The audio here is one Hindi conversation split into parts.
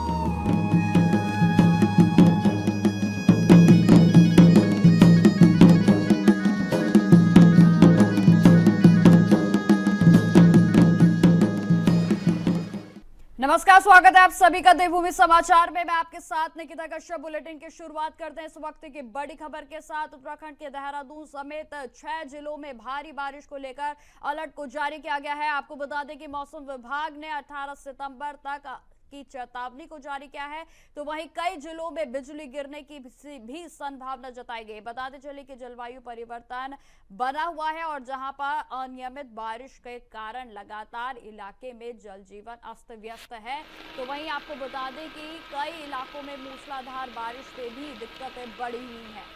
नमस्कार, स्वागत है आप सभी का देवभूमि समाचार में। मैं आपके साथ निकिता कश्यप। बुलेटिन की शुरुआत करते हैं इस वक्त की बड़ी खबर के साथ। उत्तराखंड के देहरादून समेत 6 जिलों में भारी बारिश को लेकर अलर्ट को जारी किया गया है। आपको बता दें कि मौसम विभाग ने 18 सितंबर तक की चेतावनी को जारी किया है, तो वहीं कई जिलों में बिजली गिरने की भी संभावना जताई गई। बताते चले कि जलवायु परिवर्तन बना हुआ है और जहां पर अनियमित बारिश के कारण लगातार इलाके में जनजीवन अस्त व्यस्त है, तो वहीं आपको बता दें कि कई इलाकों में मूसलाधार बारिश से भी दिक्कतें बढ़ी हुई हैं।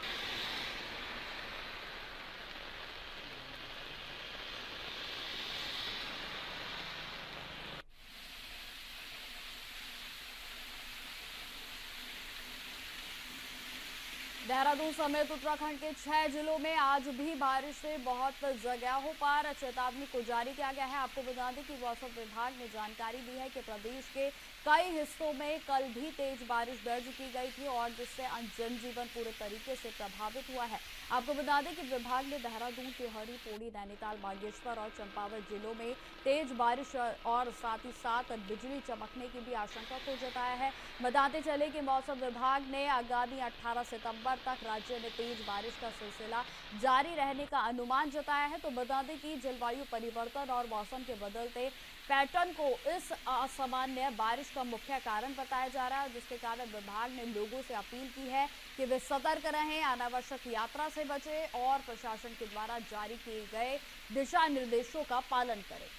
देहरादून समेत उत्तराखंड के 6 जिलों में आज भी बारिश से बहुत जगहों पर चेतावनी को जारी किया गया है। आपको बता दें कि मौसम विभाग ने जानकारी दी है कि प्रदेश के कई हिस्सों में कल भी तेज बारिश दर्ज की गई थी और जिससे जनजीवन पूरे तरीके से प्रभावित हुआ है। आपको बता दें कि विभाग ने देहरादून, टिहरी, पौड़ी, नैनीताल, बागेश्वर और चंपावत जिलों में तेज बारिश और साथ ही साथ बिजली चमकने की भी आशंका को जताया है। बताते चले कि मौसम विभाग ने आगामी 18 सितंबर तक राज्य में तेज बारिश का सिलसिला जारी रहने का अनुमान जताया है। तो बता दें कि जलवायु परिवर्तन और मौसम के बदलते पैटर्न को इस असामान्य बारिश का मुख्य कारण बताया जा रहा है, जिसके कारण विभाग ने लोगों से अपील की है कि वे सतर्क रहें, अनावश्यक यात्रा से बचें और प्रशासन के द्वारा जारी किए गए दिशा निर्देशों का पालन करें।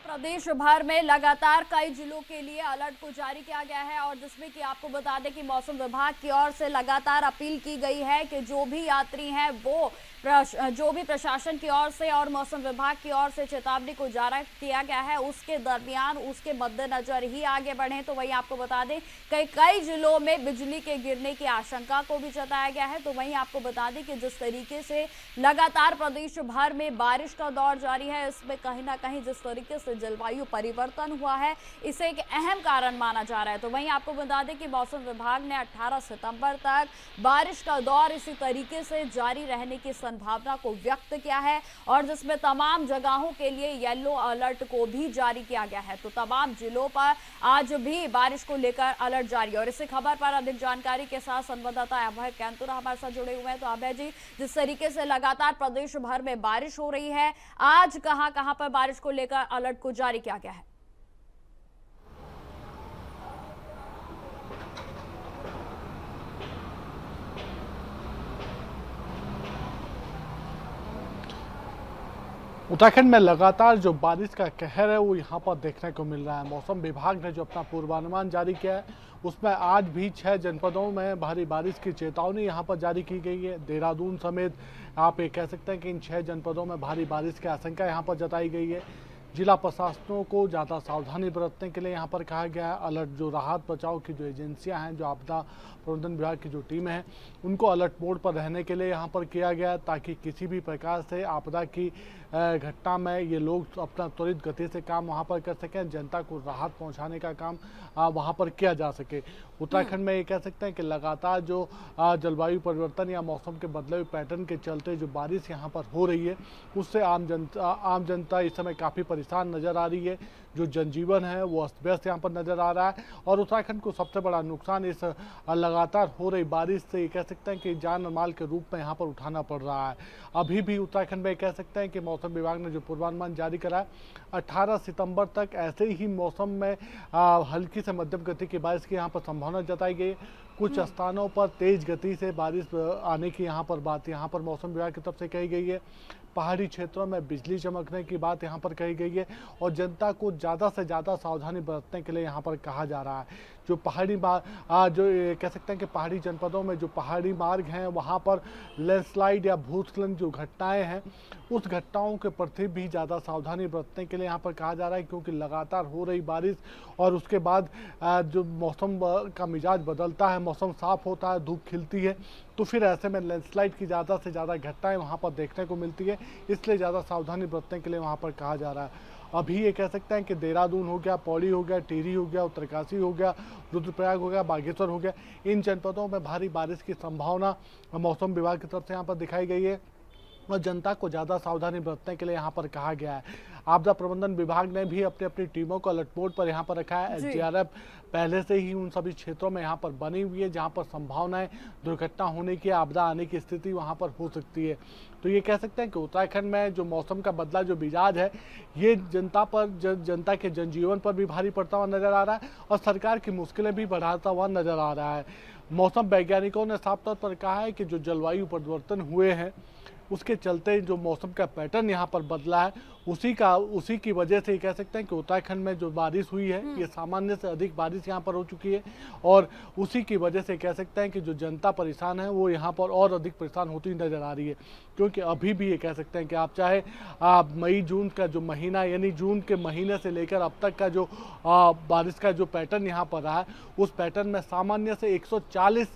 प्रदेश भर में लगातार कई जिलों के लिए अलर्ट को जारी किया गया है और जिसमें कि आपको बता दें कि मौसम विभाग की ओर से लगातार अपील की गई है कि जो भी यात्री हैं वो जो भी प्रशासन की ओर से और मौसम विभाग की ओर से चेतावनी को जारी किया गया है उसके दरमियान उसके मद्देनजर ही आगे बढ़े। तो वहीं आपको बता दें कई जिलों में बिजली के गिरने की आशंका को भी जताया गया है। तो वहीं आपको बता दें कि जिस तरीके से लगातार प्रदेश भर में बारिश का दौर जारी है, इसमें कहीं ना कहीं जिस तरीके से जलवायु परिवर्तन हुआ है इसे एक अहम कारण माना जा रहा है। तो वहीं आपको बता दें कि मौसम विभाग ने 18 सितंबर तक बारिश का दौर इसी तरीके से जारी रहने की संभावना को व्यक्त किया है और जिसमें तमाम जगहों के लिए येलो अलर्ट को भी जारी किया गया है। तो तमाम जिलों पर आज भी बारिश को लेकर अलर्ट जारी है और इसी खबर पर अधिक जानकारी के साथ संवाददाता अभय कैंतुरा हमारे साथ जुड़े हुए हैं। तो अभय जी, जिस तरीके से लगातार प्रदेश भर में बारिश हो रही है, आज कहां कहां पर बारिश को लेकर अलर्ट को जारी किया गया है? उत्तराखंड में लगातार जो बारिश का कहर है वो यहाँ पर देखने को मिल रहा है। मौसम विभाग ने जो अपना पूर्वानुमान जारी किया है उसमें आज भी 6 जनपदों में भारी बारिश की चेतावनी यहाँ पर जारी की गई है। देहरादून समेत आप ये कह सकते हैं कि इन 6 जनपदों में भारी बारिश की आशंका यहाँ पर जताई गई है। जिला प्रशासनों को ज़्यादा सावधानी बरतने के लिए यहाँ पर कहा गया है। अलर्ट जो राहत बचाव की जो एजेंसियां हैं, जो आपदा प्रबंधन विभाग की जो टीम है, उनको अलर्ट मोड पर रहने के लिए यहाँ पर किया गया है ताकि किसी भी प्रकार से आपदा की घटना में ये लोग अपना त्वरित गति से काम वहाँ पर कर सकें, जनता को राहत पहुँचाने का काम वहाँ पर किया जा सके। उत्तराखंड में ये कह सकते हैं कि लगातार जो जलवायु परिवर्तन या मौसम के बदले हुए पैटर्न के चलते जो बारिश यहाँ पर हो रही है उससे आम जनता इस समय काफ़ी परेशान नजर आ रही है, जो जनजीवन है वो अस्त व्यस्त यहाँ पर नजर आ रहा है। और उत्तराखंड को सबसे बड़ा नुकसान इस लगातार हो रही बारिश से कह सकते हैं कि जान और माल के रूप में यहाँ पर उठाना पड़ रहा है। अभी भी उत्तराखंड में कह सकते हैं कि मौसम विभाग ने जो पूर्वानुमान जारी करा है, 18 सितंबर तक ऐसे ही मौसम में हल्की से मध्यम गति की बारिश की यहाँ पर संभावना जताई गई है। कुछ स्थानों पर तेज गति से बारिश आने की यहाँ पर मौसम विभाग की तरफ से कही गई है। पहाड़ी क्षेत्रों में बिजली चमकने की बात यहाँ पर कही गई है और जनता को ज़्यादा से ज़्यादा सावधानी बरतने के लिए यहाँ पर कहा जा रहा है। जो पहाड़ी जो कह सकते हैं कि पहाड़ी जनपदों में जो पहाड़ी मार्ग हैं, वहाँ पर लैंडस्लाइड या भूस्खलन जो घटनाएं हैं, उस घटनाओं के प्रति भी ज़्यादा सावधानी बरतने के लिए यहाँ पर कहा जा रहा है, क्योंकि लगातार हो रही बारिश और उसके बाद जो मौसम का मिजाज बदलता है, मौसम साफ होता है, धूप खिलती है, तो फिर ऐसे में लैंडस्लाइड की ज़्यादा से ज़्यादा घटनाएं वहाँ पर देखने को मिलती है। इसलिए ज़्यादा सावधानी बरतने के लिए वहाँ पर कहा जा रहा है। अभी ये कह सकते हैं कि देहरादून हो गया, पौड़ी हो गया, टिहरी हो गया, उत्तरकाशी हो गया, रुद्रप्रयाग हो गया, बागेश्वर हो गया, इन जनपदों में भारी बारिश की संभावना मौसम विभाग की तरफ से यहाँ पर दिखाई गई है और जनता को ज़्यादा सावधानी बरतने के लिए यहाँ पर कहा गया है। आपदा प्रबंधन विभाग ने भी अपनी अपनी टीमों को अलर्ट मोड पर यहाँ पर रखा है। एसडीआरएफ पहले से ही उन सभी क्षेत्रों में यहाँ पर बनी हुई है जहाँ पर संभावनाएं दुर्घटना होने की, आपदा आने की स्थिति वहाँ पर हो सकती है। तो ये कह सकते हैं कि उत्तराखंड में जो मौसम का बदला जो मिजाज है, ये जनता के जनजीवन पर भी भारी पड़ता हुआ नजर आ रहा है और सरकार की मुश्किलें भी बढ़ाता हुआ नजर आ रहा है। मौसम वैज्ञानिकों ने साफ तौर पर कहा है कि जो जलवायु परिवर्तन हुए हैं, उसके चलते जो मौसम का पैटर्न यहाँ पर बदला है, उसी की वजह से कह सकते हैं कि उत्तराखंड में जो बारिश हुई है, ये सामान्य से अधिक बारिश यहाँ पर हो चुकी है और उसी की वजह से कह सकते हैं कि जो जनता परेशान है वो यहाँ पर और अधिक परेशान होती नजर आ रही है। क्योंकि अभी भी ये कह सकते हैं कि आप चाहे मई जून का जो महीना, यानी जून के महीने से लेकर अब तक का जो बारिश का जो पैटर्न यहाँ पर रहा है, उस पैटर्न में सामान्य से 140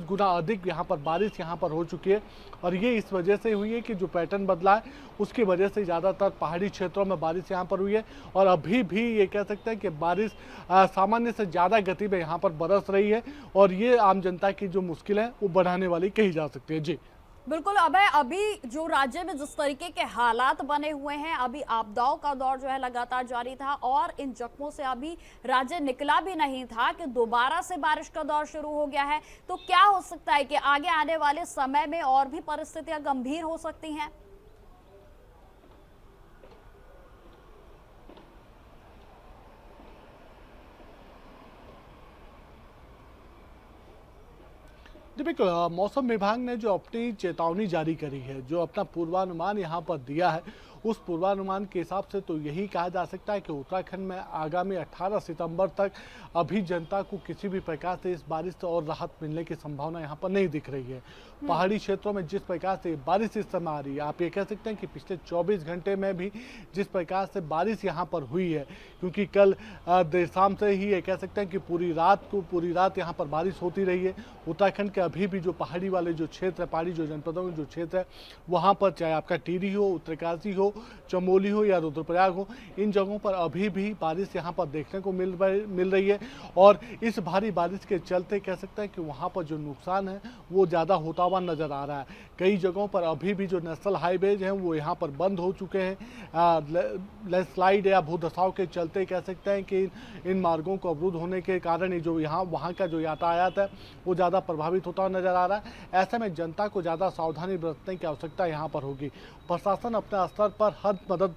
गुना अधिक यहाँ पर बारिश यहाँ पर हो चुकी है। और ये इस वजह से हुई है कि जो पैटर्न बदला है उसकी वजह से ज़्यादातर पहाड़ी क्षेत्रों में बारिश यहाँ पर हुई है और अभी भी ये कह सकते हैं कि बारिश सामान्य से ज़्यादा गति में यहाँ पर बरस रही है और ये आम जनता की जो मुश्किल है वो बढ़ाने वाली कही जा सकती है। जी बिल्कुल अभय, अभी जो राज्य में जिस तरीके के हालात बने हुए हैं, अभी आपदाओं का दौर जो है लगातार जारी था और इन जख्मों से अभी राज्य निकला भी नहीं था कि दोबारा से बारिश का दौर शुरू हो गया है। तो क्या हो सकता है कि आगे आने वाले समय में और भी परिस्थितियां गंभीर हो सकती हैं? जी बिल्कुल, मौसम विभाग ने जो अपनी चेतावनी जारी करी है, जो अपना पूर्वानुमान यहाँ पर दिया है, उस पूर्वानुमान के हिसाब से तो यही कहा जा सकता है कि उत्तराखंड में आगामी 18 सितंबर तक अभी जनता को किसी भी प्रकार से इस बारिश से और राहत मिलने की संभावना यहाँ पर नहीं दिख रही है। पहाड़ी क्षेत्रों में जिस प्रकार से बारिश इस समय आ रही है, आप ये कह सकते हैं कि पिछले 24 घंटे में भी जिस प्रकार से बारिश यहाँ पर हुई है, क्योंकि कल देर शाम से ही ये कह सकते हैं कि पूरी रात यहाँ पर बारिश होती रही है। उत्तराखंड के अभी भी जो पहाड़ी वाले जो क्षेत्र है, पहाड़ी जो जनपदों में जो क्षेत्र है, वहाँ पर चाहे आपका टिहरी हो, उत्तरकाशी हो, चमोली हो या रुद्रप्रयाग हो, इन जगहों पर अभी भी बारिश यहाँ पर देखने को मिल रही है और इस भारी बारिश के चलते कह सकते हैं कि वहाँ पर जो नुकसान है वो ज़्यादा होता हुआ नज़र आ रहा है। कई जगहों पर अभी भी जो नेशनल हाईवेज हैं वो यहाँ पर बंद हो चुके हैं। लैंडस्लाइड या भूधसाव के चलते कह सकते हैं कि इन मार्गों को अवरुद्ध होने के कारण जो वहाँ का जो यातायात है वो ज़्यादा प्रभावित होता हुआ नज़र आ रहा है। ऐसे में जनता को ज़्यादा सावधानी बरतने की आवश्यकता यहाँ पर होगी। प्रशासन अपने स्तर पर हर मदद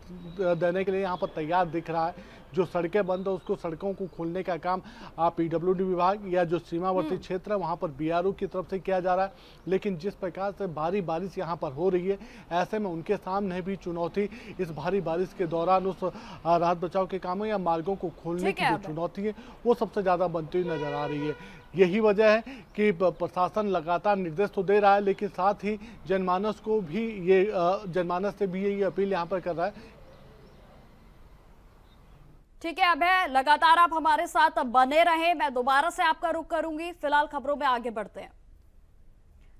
देने के लिए यहाँ पर तैयार दिख रहा है। जो सड़कें बंद है उसको सड़कों को खोलने का काम पीडब्ल्यूडी विभाग या जो सीमावर्ती क्षेत्र है वहाँ पर बीआरओ की तरफ से किया जा रहा है। लेकिन जिस प्रकार से भारी बारिश यहाँ पर हो रही है, ऐसे में उनके सामने भी चुनौती इस भारी बारिश के दौरान उस राहत बचाव के कामों या मार्गों को खोलने की जो चुनौती है वो सबसे ज़्यादा बनती हुई नजर आ रही है। यही वजह है कि प्रशासन लगातार निर्देश तो दे रहा है, लेकिन साथ ही जनमानस से भी ये अपील यहाँ पर कर रहा है। ठीक है अभय, लगातार आप हमारे साथ बने रहें, मैं दोबारा से आपका रुख करूंगी। फिलहाल खबरों में आगे बढ़ते हैं।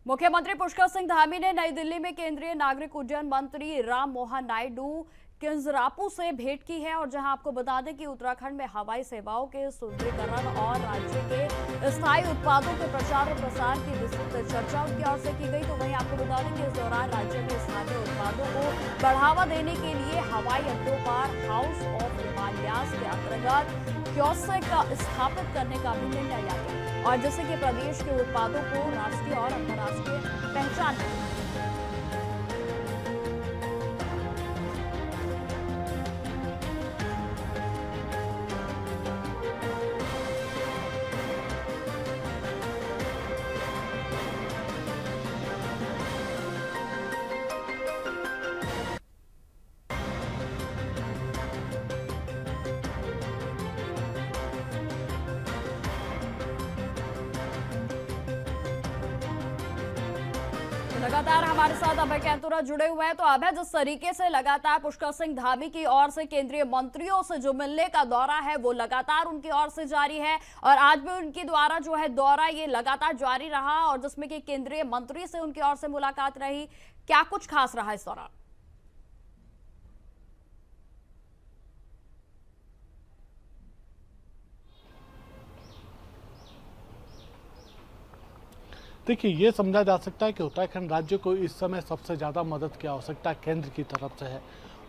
मुख्यमंत्री पुष्कर सिंह धामी ने नई दिल्ली में केंद्रीय नागरिक उड्डयन मंत्री राम मोहन नायडू किंजरापू से भेंट की है और जहां आपको बता दें कि उत्तराखंड में हवाई सेवाओं के सुदृढ़ीकरण और राज्य के स्थायी उत्पादों के प्रचार और प्रसार की विस्तृत चर्चा उनकी ओर से की गई। तो वहीं आपको बता दें कि इस दौरान राज्य में स्थानीय उत्पादों को बढ़ावा देने के लिए हवाई अड्डों पर हाउस ऑफ हिमालयाज के अंतर्गत कियोस्क स्थापित करने का भी निर्णय लिया गया और जिससे कि प्रदेश के उत्पादों को राष्ट्रीय और अंतर्राष्ट्रीय पहचान मिली। लगातार हमारे साथ अभय कैंतुरा जुड़े हुए हैं। तो अभय, जिस तरीके से लगातार पुष्कर सिंह धामी की ओर से केंद्रीय मंत्रियों से जो मिलने का दौरा है वो लगातार उनकी ओर से जारी है और आज भी उनके द्वारा जो है दौरा ये लगातार जारी रहा और जिसमें कि केंद्रीय मंत्री से उनकी ओर से मुलाकात रही, क्या कुछ खास रहा इस दौरान? देखिए, ये समझा जा सकता है कि उत्तराखंड राज्य को इस समय सबसे ज़्यादा मदद की आवश्यकता केंद्र की तरफ से है।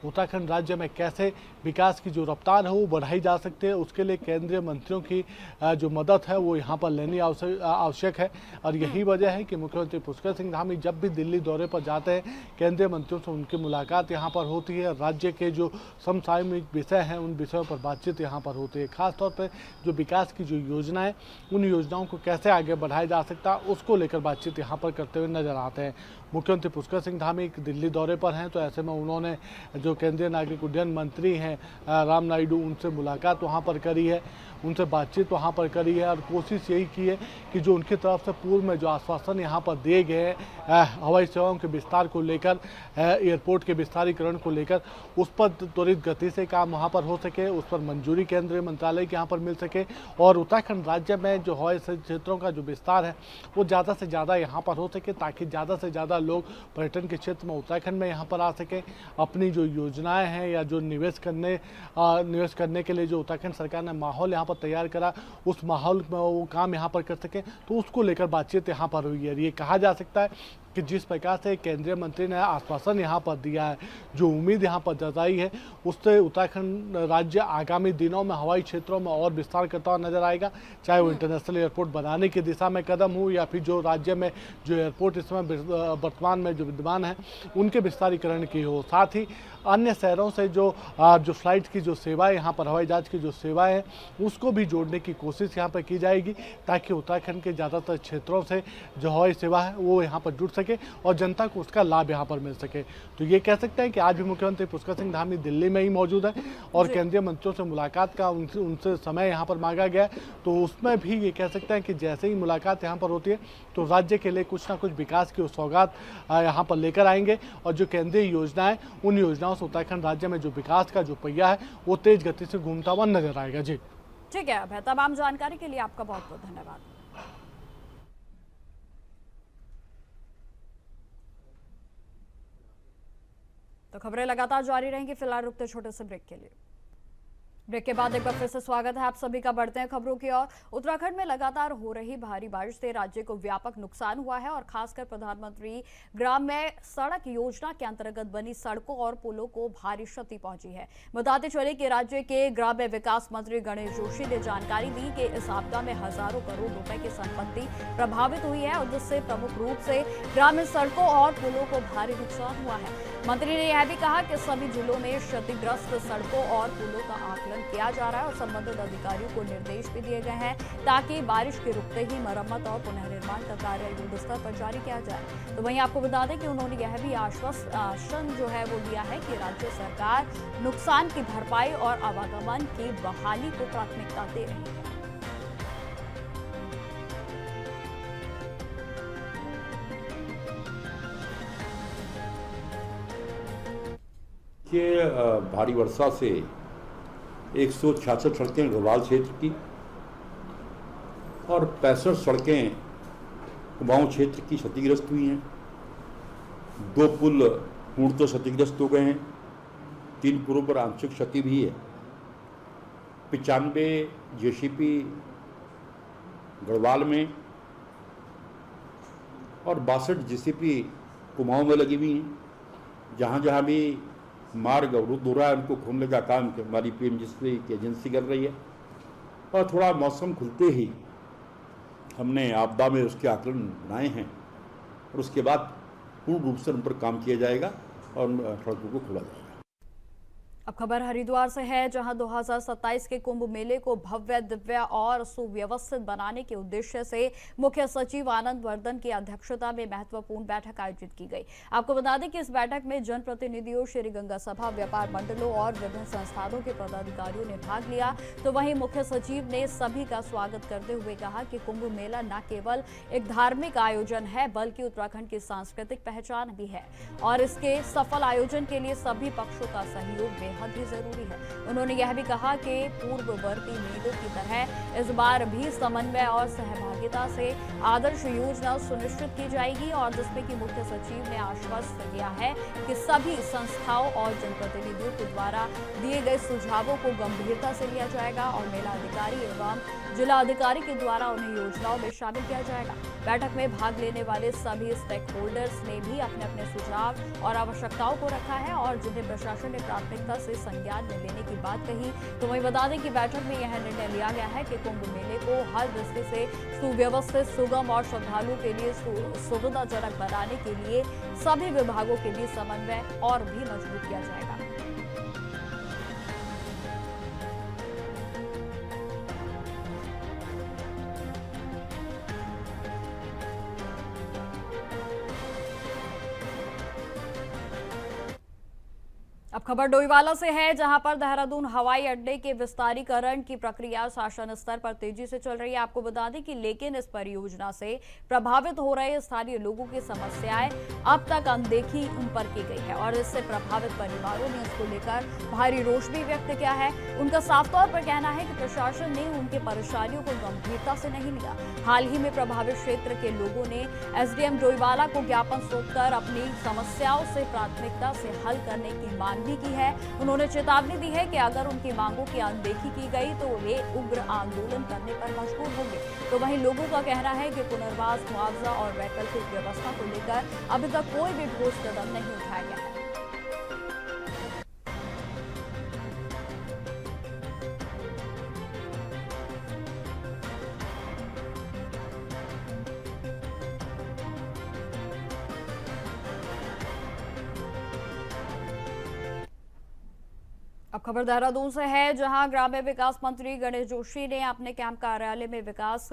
उत्तराखंड राज्य में कैसे विकास की जो रफ्तार है वो बढ़ाई जा सकती है, उसके लिए केंद्रीय मंत्रियों की जो मदद है वो यहाँ पर लेनी आवश्यक है। और यही वजह है कि मुख्यमंत्री पुष्कर सिंह धामी जब भी दिल्ली दौरे पर जाते हैं, केंद्रीय मंत्रियों से उनकी मुलाकात यहाँ पर होती है। राज्य के जो समसामयिक विषय हैं उन विषयों पर बातचीत यहाँ पर होती है। खासतौर पर जो विकास की जो योजनाएँ, उन योजनाओं को कैसे आगे बढ़ाया जा सकता है उसको लेकर बातचीत यहाँ पर करते हुए नजर आते हैं। मुख्यमंत्री पुष्कर सिंह धामी दिल्ली दौरे पर हैं, तो ऐसे में उन्होंने जो केंद्रीय नागरिक उड्डयन मंत्री हैं राम नायडू, उनसे मुलाकात वहां पर करी है, उनसे बातचीत वहां पर करी है और कोशिश यही की है कि जो उनकी तरफ से पूर्व में जो आश्वासन यहां पर दिए गए हवाई सेवाओं के विस्तार को लेकर, एयरपोर्ट के विस्तारीकरण को लेकर, उस पर त्वरित गति से काम वहां पर हो सके, उस पर मंजूरी केंद्रीय मंत्रालय के यहाँ पर मिल सके और उत्तराखंड राज्य में जो हवाई क्षेत्रों का जो विस्तार है वो ज़्यादा से ज़्यादा यहाँ पर हो सके, ताकि ज़्यादा से ज़्यादा लोग पर्यटन के क्षेत्र में उत्तराखंड में यहाँ पर आ सके। अपनी जो योजनाएं हैं या जो निवेश करने के लिए जो उत्तराखंड सरकार ने माहौल यहाँ पर तैयार करा, उस माहौल में वो काम यहाँ पर कर सके, तो उसको लेकर बातचीत यहाँ पर हुई है। ये कहा जा सकता है कि जिस प्रकार से केंद्रीय मंत्री ने आश्वासन यहाँ पर दिया है, जो उम्मीद यहाँ पर जताई है, उससे उत्तराखंड राज्य आगामी दिनों में हवाई क्षेत्रों में और विस्तार करता हुआ नजर आएगा। चाहे वो इंटरनेशनल एयरपोर्ट बनाने की दिशा में कदम हो या फिर जो राज्य में जो एयरपोर्ट इस समय वर्तमान में जो विद्यमान है उनके विस्तारीकरण की हो। साथ ही अन्य शहरों से जो फ्लाइट की जो सेवाएं यहाँ पर, हवाई जहाज की जो सेवाएं हैं, उसको भी जोड़ने की कोशिश यहाँ पर की जाएगी, ताकि उत्तराखंड के ज़्यादातर क्षेत्रों से जो हवाई सेवा है वो यहाँ पर जुड़ सके और जनता को उसका लाभ यहाँ पर मिल सके। तो ये कह सकते हैं कि आज भी मुख्यमंत्री पुष्कर सिंह धामी दिल्ली में ही मौजूद है और केंद्रीय मंत्रियों से मुलाकात का उनसे समय यहाँ पर मांगा गया है। तो उसमें भी ये कह सकते हैं कि जैसे ही मुलाकात यहाँ पर होती है तो राज्य के लिए कुछ ना कुछ विकास की सौगात यहाँ पर लेकर आएंगे और जो केंद्रीय योजनाएं, उन योजनाओं से उत्तराखंड राज्य में जो विकास का जो पहिया है वो तेज गति से घूमता हुआ नजर आएगा। जी ठीक है अभय, तमाम जानकारी के लिए आपका बहुत बहुत धन्यवाद। तो खबरें लगातार जारी रहेंगी, फिलहाल रुकते छोटे से ब्रेक के लिए। ब्रेक के बाद एक बार फिर से स्वागत है आप सभी का। बढ़ते हैं खबरों की ओर। उत्तराखंड में लगातार हो रही भारी बारिश से राज्य को व्यापक नुकसान हुआ है और खासकर प्रधानमंत्री ग्राम्य सड़क योजना के अंतर्गत बनी सड़कों और पुलों को भारी क्षति पहुंची है। बताते चले कि राज्य के ग्राम्य विकास मंत्री गणेश जोशी ने जानकारी दी कि इस आपदा में हजारों करोड़ रुपए की संपत्ति प्रभावित हुई है और जिससे प्रमुख रूप से ग्रामीण सड़कों और पुलों को भारी नुकसान हुआ है। मंत्री ने यह भी कहा कि सभी जिलों में क्षतिग्रस्त सड़कों और पुलों का आकलन किया जा रहा है और संबंधित अधिकारियों को निर्देश भी दिए गए हैं ताकि बारिश के रुकते ही मरम्मत और पुनर्निर्माण का कार्य युद्ध स्तर पर जारी किया जाए। तो वहीं आपको बता दें कि उन्होंने यह भी आश्वासन जो है वो दिया है कि राज्य सरकार नुकसान की भरपाई और आवागमन की बहाली को प्राथमिकता दे रही है। कि भारी वर्षा से 166 सड़कें गढ़वाल क्षेत्र की और 65 सड़कें कुमाऊं क्षेत्र की क्षतिग्रस्त हुई हैं। 2 पुल पूर्णतः क्षतिग्रस्त हो गए हैं 3 पुलों पर आंशिक क्षति भी है। 95 जेसीपी गढ़वाल में और 62 जेसीपी कुमाऊं में लगी हुई हैं। जहाँ जहाँ भी मार्ग अवरुद्ध हो रहा है उनको खोलने का काम हमारी पीएमजीएसपी की एजेंसी कर रही है। और थोड़ा मौसम खुलते ही हमने आपदा में उसके आकलन बनाए हैं और उसके बाद पूर्ण रूप से उन पर काम किया जाएगा और सड़कों को खोला जाएगा। अब खबर हरिद्वार से है, जहां 2027 के कुंभ मेले को भव्य, दिव्य और सुव्यवस्थित बनाने के उद्देश्य से मुख्य सचिव आनंद वर्धन की अध्यक्षता में महत्वपूर्ण बैठक आयोजित की गई। आपको बता दें कि इस बैठक में जनप्रतिनिधियों, श्री गंगा सभा, व्यापार मंडलों और विभिन्न संस्थानों के पदाधिकारियों ने भाग लिया। तो वहीं मुख्य सचिव ने सभी का स्वागत करते हुए कहा कि कुंभ मेला न केवल एक धार्मिक आयोजन है बल्कि उत्तराखंड की सांस्कृतिक पहचान भी है और इसके सफल आयोजन के लिए सभी पक्षों का सहयोग बेहद ही जरूरी है। उन्होंने यह भी कहा कि पूर्ववर्ती मेलों की तरह इस बार भी समन्वय और सहभागिता से आदर्श योजना सुनिश्चित की जाएगी और जिसमें कि मुख्य सचिव ने आश्वस्त किया है कि सभी संस्थाओं और जनप्रतिनिधियों के द्वारा दिए गए सुझावों को गंभीरता से लिया जाएगा और मेला अधिकारी एवं जिला अधिकारी के द्वारा उन्हें योजनाओं में शामिल किया जाएगा। बैठक में भाग लेने वाले सभी स्टेक होल्डर्स ने भी अपने अपने सुझाव और आवश्यकताओं को रखा है और जिन्हें प्रशासन ने प्राथमिकता से संज्ञान में लेने की बात कही। तो वहीं बता दें कि बैठक में यह निर्णय लिया गया है कि कुंभ मेले को हर दृष्टि से सुव्यवस्थित, सुगम और श्रद्धालुओं के लिए सुविधाजनक बनाने के लिए सभी विभागों के बीच समन्वय और भी मजबूत किया जाएगा। अब खबर डोईवाला से है, जहां पर देहरादून हवाई अड्डे के विस्तारीकरण की प्रक्रिया शासन स्तर पर तेजी से चल रही है। आपको बता दें कि लेकिन इस परियोजना से प्रभावित हो रहे स्थानीय लोगों की समस्याएं अब तक अनदेखी उन पर की गई है और इससे प्रभावित परिवारों ने इसको लेकर भारी रोष भी व्यक्त किया है। उनका साफ तौर पर कहना है कि प्रशासन ने उनके परेशानियों को गंभीरता से नहीं लिया। हाल ही में प्रभावित क्षेत्र के लोगों ने एसडीएम डोईवाला को ज्ञापन सौंपकर अपनी समस्याओं से प्राथमिकता से हल करने की मांग भी की है। उन्होंने चेतावनी दी है कि अगर उनकी मांगों की अनदेखी की गई तो वे उग्र आंदोलन करने पर मजबूर होंगे। तो वहीं लोगों का कहना है कि पुनर्वास, मुआवजा और वैकल्पिक व्यवस्था को लेकर अभी तक कोई भी ठोस कदम नहीं उठाया गया है। अब खबर देहरादून से है, जहां ग्राम्य विकास मंत्री गणेश जोशी ने अपने कैंप कार्यालय में विकास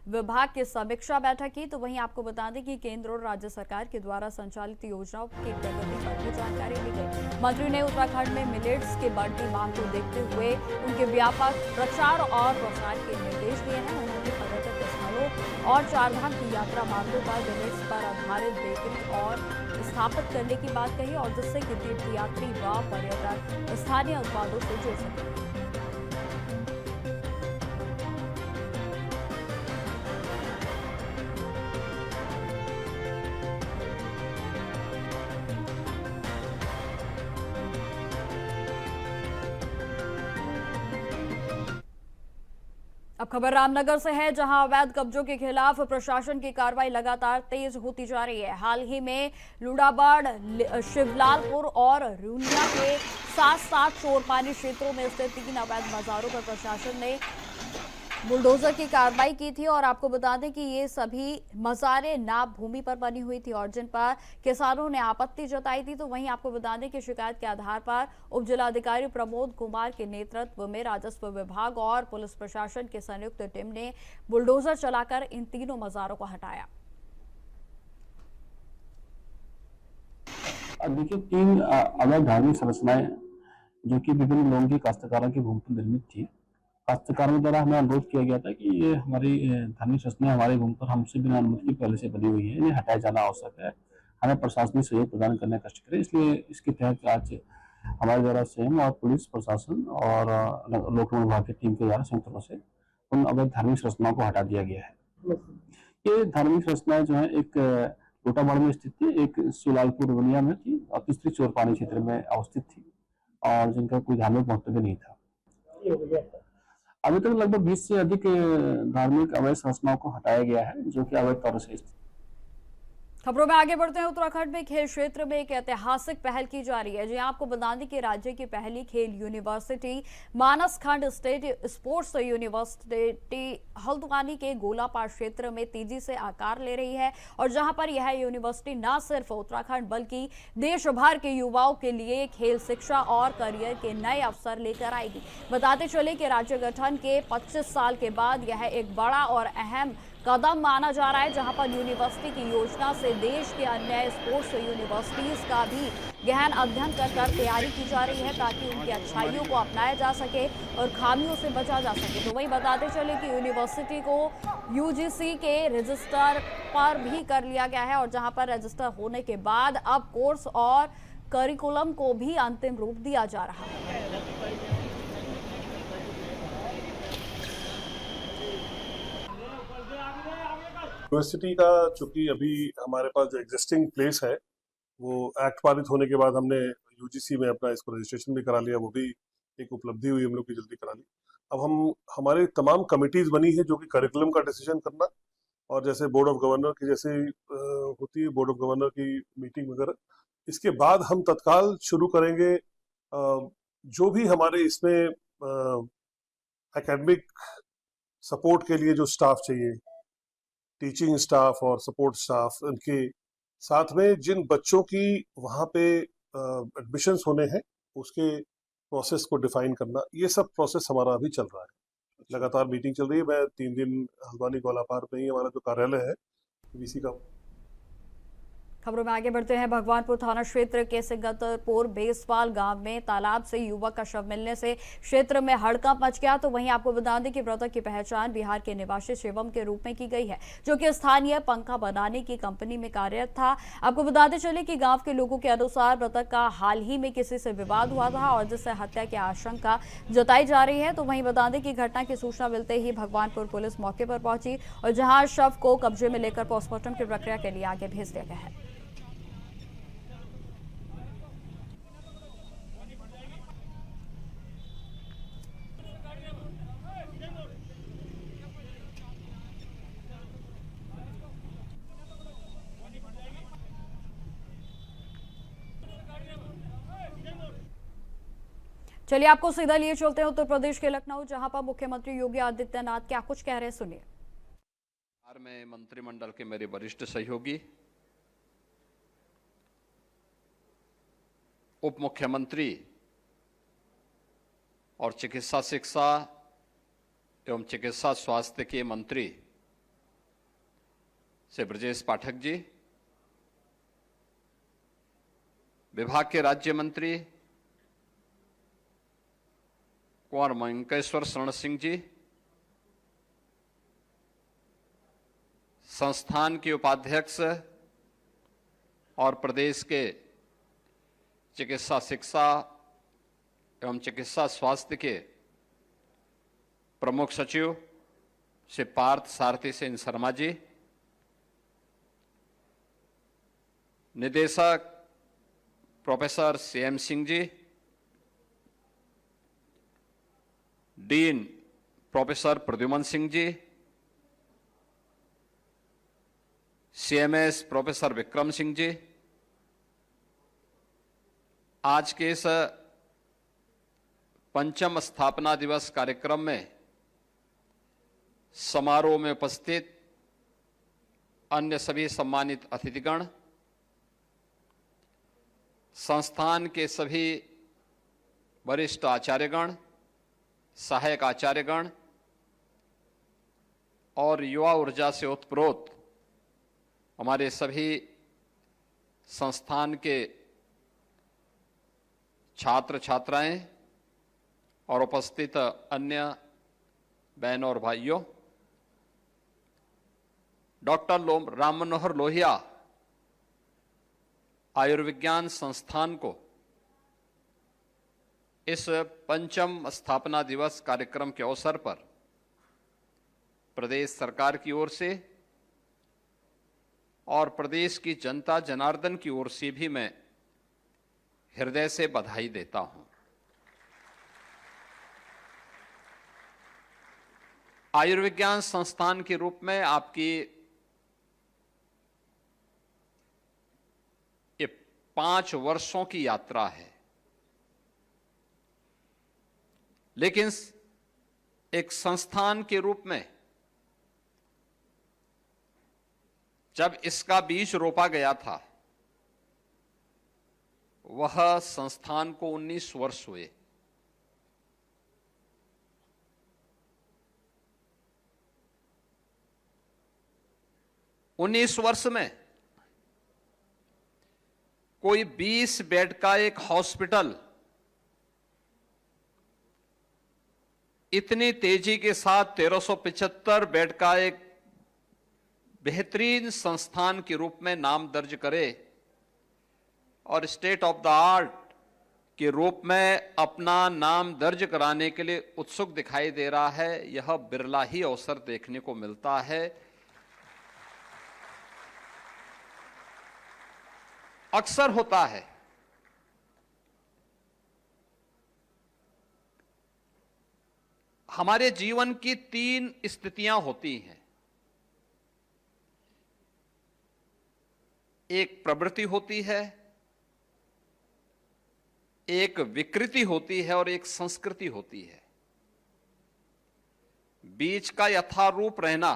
विभाग की समीक्षा बैठक की। तो वहीं आपको बता दें कि केंद्र और राज्य सरकार के द्वारा संचालित योजनाओं की प्रगति पर भी जानकारी ली गई। मंत्री ने उत्तराखंड में मिलेट्स की बढ़ती मांग को देखते हुए उनके व्यापक प्रचार और प्रसार के निर्देश दिए हैं। उन्होंने पर्यटक स्थलों और चारधाम की यात्रा मार्गों पर मिलेट्स पर आधारित बेकरी और स्थापित करने की बात कही और जिससे कि तीर्थयात्री व पर्यटक स्थानीय उत्पादों से जुड़ सके। अब खबर रामनगर से है, जहां अवैध कब्जों के खिलाफ प्रशासन की कार्रवाई लगातार तेज होती जा रही है। हाल ही में लुड़ाबाड़, शिवलालपुर और रूनिया के साथ चोरपानी क्षेत्रों में स्थित 3 अवैध मजारों पर प्रशासन ने बुलडोजर की कार्रवाई की थी और आपको बता दें कि ये सभी मज़ारें नाप भूमि पर बनी हुई थी और जिन पर किसानों ने आपत्ति जताई थी। तो वहीं आपको बता दें कि शिकायत के आधार पर उप जिलाधिकारी प्रमोद कुमार के नेतृत्व में राजस्व विभाग और पुलिस प्रशासन की संयुक्त टीम ने बुलडोजर चलाकर इन तीनों मज़ारों को हटाया। देखिए, 3 अवैध धार्मिक संरचनाएं जो कि विभिन्न लोगों की काश्तकारों की भूमि पर निर्मित थी। काश्तकारों द्वारा हमें अनुरोध किया गया था कि ये हमारी धार्मिक संरचनाएं हमारी भूमि पर हमसे बिना अनुमति के पहले से बनी हुई है, इन्हें हटाया जाना आवश्यक है। हमें प्रशासनिक सहयोग प्रदान करने का कष्ट करें। इसलिए इसके तहत आज हमारे द्वारा स्वयं और पुलिस प्रशासन और लोक निर्माण विभाग की टीम के द्वारा संयुक्त रूप से उन अवैध धार्मिक संरचनाओं को हटा दिया गया है। ये धार्मिक संरचनाएं जो है एक लोटाबाड़ में स्थित थी, एक शिवलालपुर रूनिया में थी और तीसरी चोरपानी क्षेत्र में अवस्थित थी। और जिनका कोई धार्मिक महत्व नहीं था। अभी तक लगभग 20 से अधिक धार्मिक अवैध संरचनाओं को हटाया गया है, जो कि अवैध तौर से। खबरों में आगे बढ़ते हैं। उत्तराखंड में खेल क्षेत्र में एक ऐतिहासिक पहल की जा रही है। जी आपको बता दें कि राज्य की पहली खेल university Manaskhand state sports university Haldwani के गोलापार क्षेत्र में तेजी से आकार ले रही है और जहां पर यह यूनिवर्सिटी न सिर्फ उत्तराखंड बल्कि देश भर के युवाओं के लिए खेल शिक्षा और करियर के नए अवसर लेकर आएगी। बताते चले कि राज्य गठन के 25 साल के बाद यह एक बड़ा और अहम कदम माना जा रहा है, जहां पर यूनिवर्सिटी की योजना से देश के अन्य स्पोर्ट्स यूनिवर्सिटीज का भी गहन अध्ययन कर तैयारी की जा रही है ताकि उनकी अच्छाइयों को अपनाया जा सके और खामियों से बचा जा सके। तो वही बताते चले कि यूनिवर्सिटी को यूजीसी के रजिस्टर पर भी कर लिया गया है और जहां पर रजिस्टर होने के बाद अब कोर्स और करिकुलम को भी अंतिम रूप दिया जा रहा है। यूनिवर्सिटी का चूंकि अभी हमारे पास जो एग्जिस्टिंग प्लेस है वो एक्ट पारित होने के बाद हमने यूजीसी में अपना इसको रजिस्ट्रेशन भी करा लिया, वो भी एक उपलब्धि हुई हम लोग की, जल्दी करा ली। अब हमारे तमाम कमिटीज बनी है जो कि करिकुलम का डिसीजन करना और जैसे बोर्ड ऑफ गवर्नर की जैसे होती है बोर्ड ऑफ गवर्नर की मीटिंग वगैरह, इसके बाद हम तत्काल शुरू करेंगे जो भी हमारे इसमें एकेडमिक सपोर्ट के लिए जो स्टाफ चाहिए, टीचिंग स्टाफ और सपोर्ट स्टाफ, उनके साथ में जिन बच्चों की वहाँ पे एडमिशन्स होने हैं उसके प्रोसेस को डिफाइन करना, ये सब प्रोसेस हमारा अभी चल रहा है। लगातार मीटिंग चल रही है। मैं 3 दिन हल्द्वानी गोलापार में ही हमारा जो कार्यालय है वीसी का। खबरों में आगे बढ़ते हैं। भगवानपुर थाना क्षेत्र के सिंगतपुर बेसवाल गांव में तालाब से युवक का शव मिलने से क्षेत्र में हड़कंप मच गया। तो वहीं आपको बता दें कि मृतक की पहचान बिहार के निवासी शिवम के रूप में की गई है, जो कि स्थानीय पंखा बनाने की कंपनी में कार्यरत था। आपको बताते चले कि गांव के लोगों के अनुसार मृतक का हाल ही में किसी से विवाद हुआ था और जिससे हत्या की आशंका जताई जा रही है। तो वहीं बता दें कि घटना की सूचना मिलते ही भगवानपुर पुलिस मौके पर पहुंची और जहां शव को कब्जे में लेकर पोस्टमार्टम की प्रक्रिया के लिए आगे भेज दिया गया है। चलिए आपको सीधा लिए चलते हैं उत्तर प्रदेश के लखनऊ, जहां पर मुख्यमंत्री योगी आदित्यनाथ क्या कुछ कह रहे हैं, सुनिए। बिहार में मंत्रिमंडल के मेरे वरिष्ठ सहयोगी, उप मुख्यमंत्री और चिकित्सा शिक्षा एवं चिकित्सा स्वास्थ्य के मंत्री श्री ब्रजेश पाठक जी, विभाग के राज्य मंत्री कुंवर मंकेश्वर शरण सिंह जी, संस्थान के उपाध्यक्ष और प्रदेश के चिकित्सा शिक्षा एवं चिकित्सा स्वास्थ्य के प्रमुख सचिव श्री पार्थ सारथी सिंह शर्मा जी, निदेशक professor CM Singh ji, dean professor Pradyuman Singh ji, CMS professor Vikram Singh ji, आज के इस पंचम स्थापना दिवस कार्यक्रम में समारोह में उपस्थित अन्य सभी सम्मानित अतिथिगण, संस्थान के सभी वरिष्ठ आचार्यगण, सहायक आचार्यगण और युवा ऊर्जा से ओतप्रोत हमारे सभी संस्थान के छात्र छात्राएं और उपस्थित अन्य बहनों और भाइयों, डॉक्टर राम मनोहर लोहिया आयुर्विज्ञान संस्थान को इस पंचम स्थापना दिवस कार्यक्रम के अवसर पर प्रदेश सरकार की ओर से और प्रदेश की जनता जनार्दन की ओर से भी मैं हृदय से बधाई देता हूं। आयुर्विज्ञान संस्थान के रूप में आपकी ये 5 वर्षों की यात्रा है, लेकिन एक संस्थान के रूप में जब इसका बीज रोपा गया था, वह संस्थान को 19 वर्ष हुए। उन्नीस वर्ष में कोई 20 बेड का एक हॉस्पिटल इतनी तेजी के साथ 1375 बेड का एक बेहतरीन संस्थान के रूप में नाम दर्ज करे और स्टेट ऑफ द आर्ट के रूप में अपना नाम दर्ज कराने के लिए उत्सुक दिखाई दे रहा है, यह बिरला ही अवसर देखने को मिलता है। अक्सर होता है हमारे जीवन की 3 स्थितियां होती हैं। एक प्रवृत्ति होती है, एक विकृति होती है और एक संस्कृति होती है। बीच का यथारूप रहना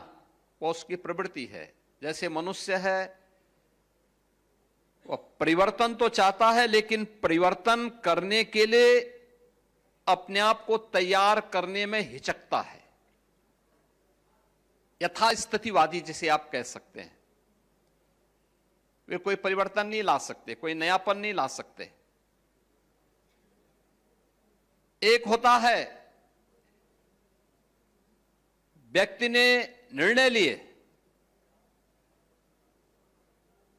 वो उसकी प्रवृत्ति है। जैसे मनुष्य है, वह परिवर्तन तो चाहता है, लेकिन परिवर्तन करने के लिए अपने आप को तैयार करने में हिचकता है। यथास्थितिवादी जिसे आप कह सकते हैं, वे कोई परिवर्तन नहीं ला सकते, कोई नयापन नहीं ला सकते। एक होता है व्यक्ति ने निर्णय लिए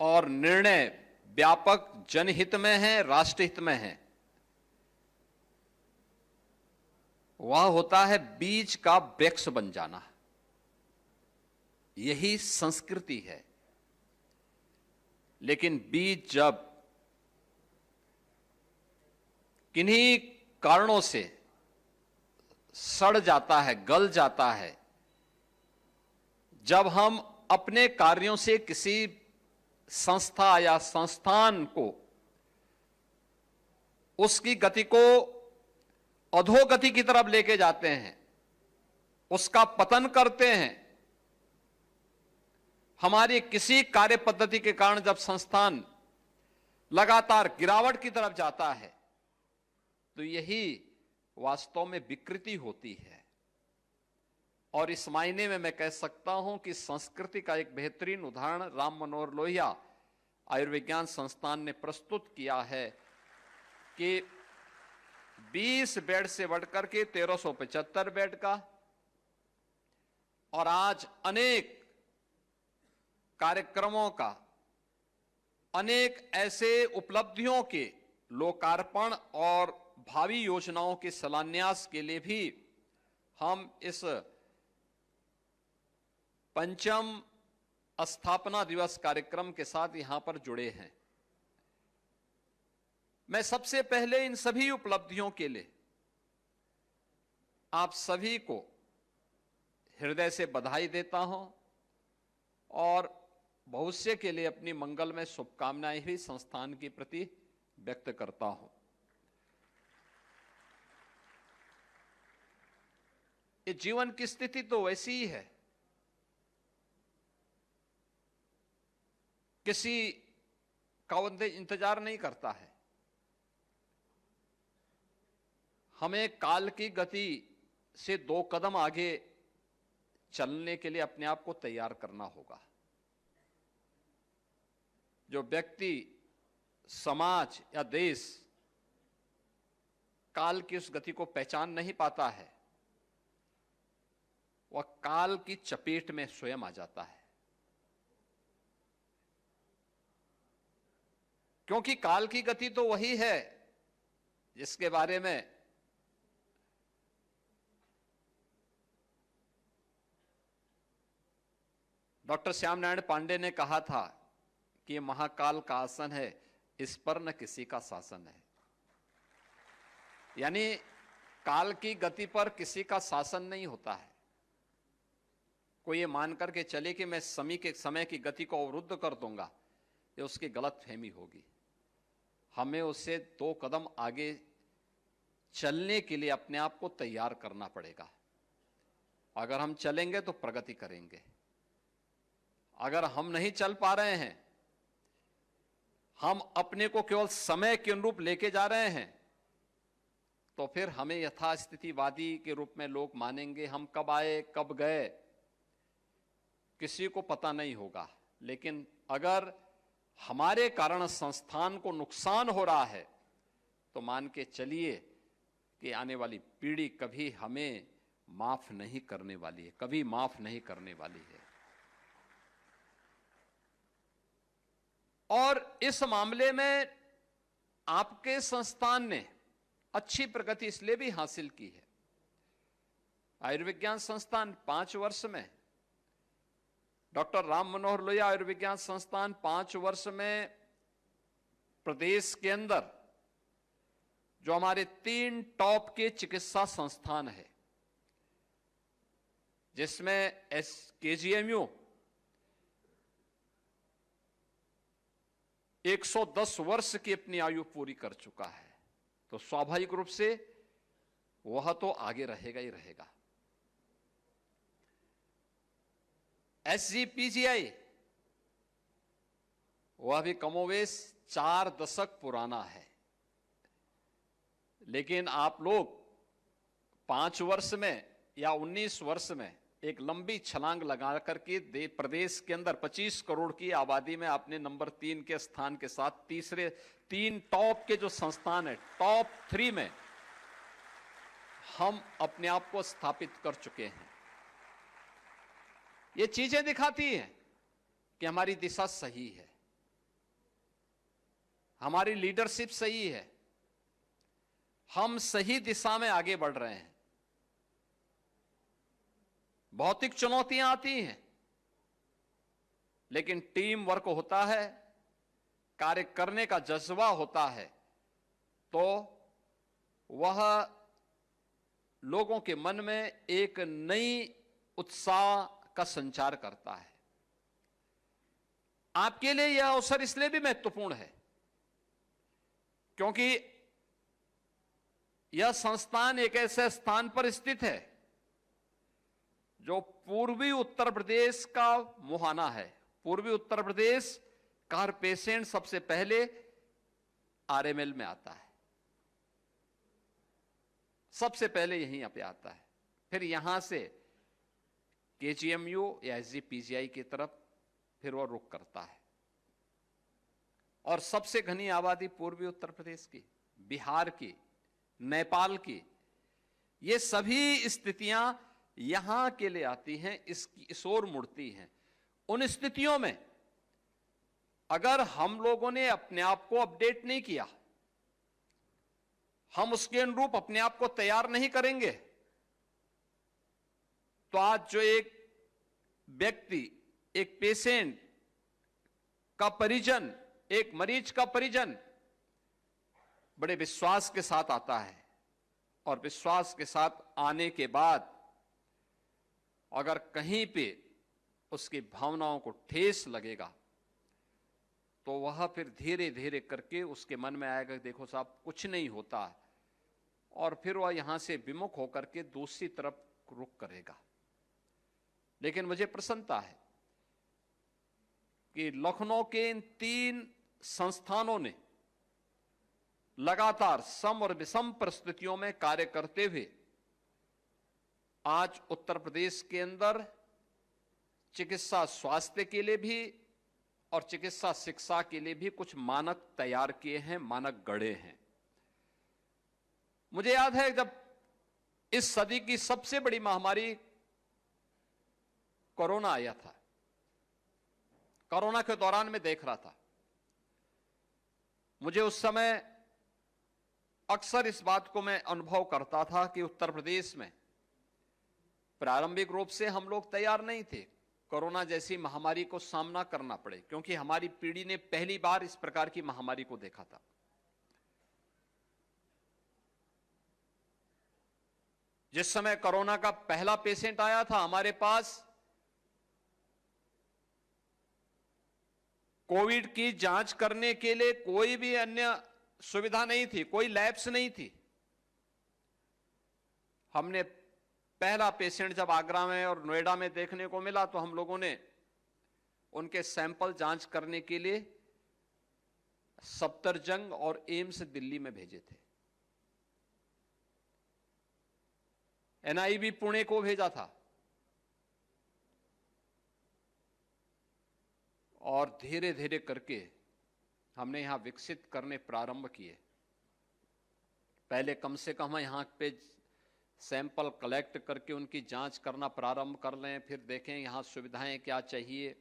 और निर्णय व्यापक जनहित में है, राष्ट्रहित में है। वह होता है बीज का वृक्ष बन जाना। यही संस्कृति है। लेकिन बीज जब किन्हीं कारणों से सड़ जाता है, गल जाता है, जब हम अपने कार्यों से किसी संस्था या संस्थान को उसकी गति को अधोगति की तरफ लेके जाते हैं, उसका पतन करते हैं, हमारी किसी कार्य पद्धति के कारण जब संस्थान लगातार गिरावट की तरफ जाता है, तो यही वास्तव में विकृति होती है। और इस मायने में मैं कह सकता हूं कि संस्कृति का एक बेहतरीन उदाहरण राम मनोहर लोहिया आयुर्विज्ञान संस्थान ने प्रस्तुत किया है कि 20 बेड से बढ़कर के 1375 बेड का, और आज अनेक कार्यक्रमों का, अनेक ऐसे उपलब्धियों के लोकार्पण और भावी योजनाओं के शिलान्यास के लिए भी हम इस 5वां स्थापना दिवस कार्यक्रम के साथ यहां पर जुड़े हैं। मैं सबसे पहले इन सभी उपलब्धियों के लिए आप सभी को हृदय से बधाई देता हूं और भविष्य के लिए अपनी मंगलमय शुभकामनाएं भी संस्थान के प्रति व्यक्त करता हूं। ये जीवन की स्थिति तो वैसी ही है, किसी का इंतजार नहीं करता है। हमें काल की गति से 2 कदम आगे चलने के लिए अपने आप को तैयार करना होगा। जो व्यक्ति, समाज या देश काल की उस गति को पहचान नहीं पाता है, वह काल की चपेट में स्वयं आ जाता है। क्योंकि काल की गति तो वही है जिसके बारे में डॉक्टर श्याम नारायण पांडे ने कहा था कि ये महाकाल का आसन है, इस पर न किसी का शासन है। यानी काल की गति पर किसी का शासन नहीं होता है। कोई ये मान करके चले कि मैं समय की गति को अवरुद्ध कर दूंगा, ये उसकी गलत फहमी होगी। हमें उससे 2 कदम आगे चलने के लिए अपने आप को तैयार करना पड़ेगा। अगर हम चलेंगे तो प्रगति करेंगे। अगर हम नहीं चल पा रहे हैं, हम अपने को केवल समय के अनुरूप लेके जा रहे हैं, तो फिर हमें यथास्थितिवादी के रूप में लोग मानेंगे। हम कब आए कब गए किसी को पता नहीं होगा। लेकिन अगर हमारे कारण संस्थान को नुकसान हो रहा है तो मान के चलिए कि आने वाली पीढ़ी कभी हमें माफ नहीं करने वाली है, कभी माफ नहीं करने वाली है। और इस मामले में आपके संस्थान ने अच्छी प्रगति इसलिए भी हासिल की है। आयुर्विज्ञान संस्थान 5 वर्ष में, डॉक्टर राम मनोहर लोहिया आयुर्विज्ञान संस्थान 5 वर्ष में प्रदेश के अंदर जो हमारे 3 टॉप के चिकित्सा संस्थान है, जिसमें KGMU 110 वर्ष की अपनी आयु पूरी कर चुका है, तो स्वाभाविक रूप से वह तो आगे रहेगा ही रहेगा। SGPGI वह भी कमोवेश 4 दशक पुराना है, लेकिन आप लोग 5 वर्ष में या 19 वर्ष में एक लंबी छलांग लगा करके प्रदेश के अंदर 25 करोड़ की आबादी में आपने नंबर 3 के स्थान के साथ तीसरे 3 टॉप के जो संस्थान है, टॉप 3 में हम अपने आप को स्थापित कर चुके हैं। ये चीजें दिखाती हैं कि हमारी दिशा सही है, हमारी लीडरशिप सही है, हम सही दिशा में आगे बढ़ रहे हैं। भौतिक चुनौतियां आती हैं, लेकिन टीम वर्क होता है, कार्य करने का जज्बा होता है, तो वह लोगों के मन में एक नई उत्साह का संचार करता है। आपके लिए यह अवसर इसलिए भी महत्वपूर्ण है क्योंकि यह संस्थान एक ऐसे स्थान पर स्थित है जो पूर्वी उत्तर प्रदेश का मुहाना है। पूर्वी उत्तर प्रदेश का हर पेशेंट सबसे पहले RML में आता है, सबसे पहले यहीं पे आता है, फिर यहां से KGMU या SGPGI की तरफ फिर वह रुख करता है। और सबसे घनी आबादी पूर्वी उत्तर प्रदेश की, बिहार की, नेपाल की, ये सभी स्थितियां यहां के लिए आती हैं, इस ओर मुड़ती हैं। उन स्थितियों में अगर हम लोगों ने अपने आप को अपडेट नहीं किया, हम उसके अनुरूप अपने आप को तैयार नहीं करेंगे, तो आज जो एक व्यक्ति, एक पेशेंट का परिजन, एक मरीज का परिजन बड़े विश्वास के साथ आता है, और विश्वास के साथ आने के बाद अगर कहीं पे उसकी भावनाओं को ठेस लगेगा, तो वह फिर धीरे धीरे करके उसके मन में आएगा, देखो साहब कुछ नहीं होता, और फिर वह यहां से विमुख होकर के दूसरी तरफ रुख करेगा। लेकिन मुझे प्रसन्नता है कि लखनऊ के इन 3 संस्थानों ने लगातार सम और विषम परिस्थितियों में कार्य करते हुए आज उत्तर प्रदेश के अंदर चिकित्सा स्वास्थ्य के लिए भी और चिकित्सा शिक्षा के लिए भी कुछ मानक तैयार किए हैं, मानक गढ़े हैं। मुझे याद है जब इस सदी की सबसे बड़ी महामारी कोरोना आया था, कोरोना के दौरान मैं देख रहा था, मुझे उस समय अक्सर इस बात को मैं अनुभव करता था कि उत्तर प्रदेश में प्रारंभिक रूप से हम लोग तैयार नहीं थे कोरोना जैसी महामारी को सामना करना पड़े, क्योंकि हमारी पीढ़ी ने पहली बार इस प्रकार की महामारी को देखा था। जिस समय कोरोना का पहला पेशेंट आया था हमारे पास, कोविड की जांच करने के लिए कोई भी अन्य सुविधा नहीं थी, कोई लैब्स नहीं थी। हमने पहला पेशेंट जब आगरा में और नोएडा में देखने को मिला तो हम लोगों ने उनके सैंपल जांच करने के लिए सफदरजंग और एम्स दिल्ली में भेजे थे। एनआईवी पुणे को भेजा था और धीरे धीरे करके हमने यहां विकसित करने प्रारंभ किए। पहले कम से कम यहां पे सैंपल कलेक्ट करके उनकी जांच करना प्रारंभ कर लें, फिर देखें यहां सुविधाएं क्या चाहिए।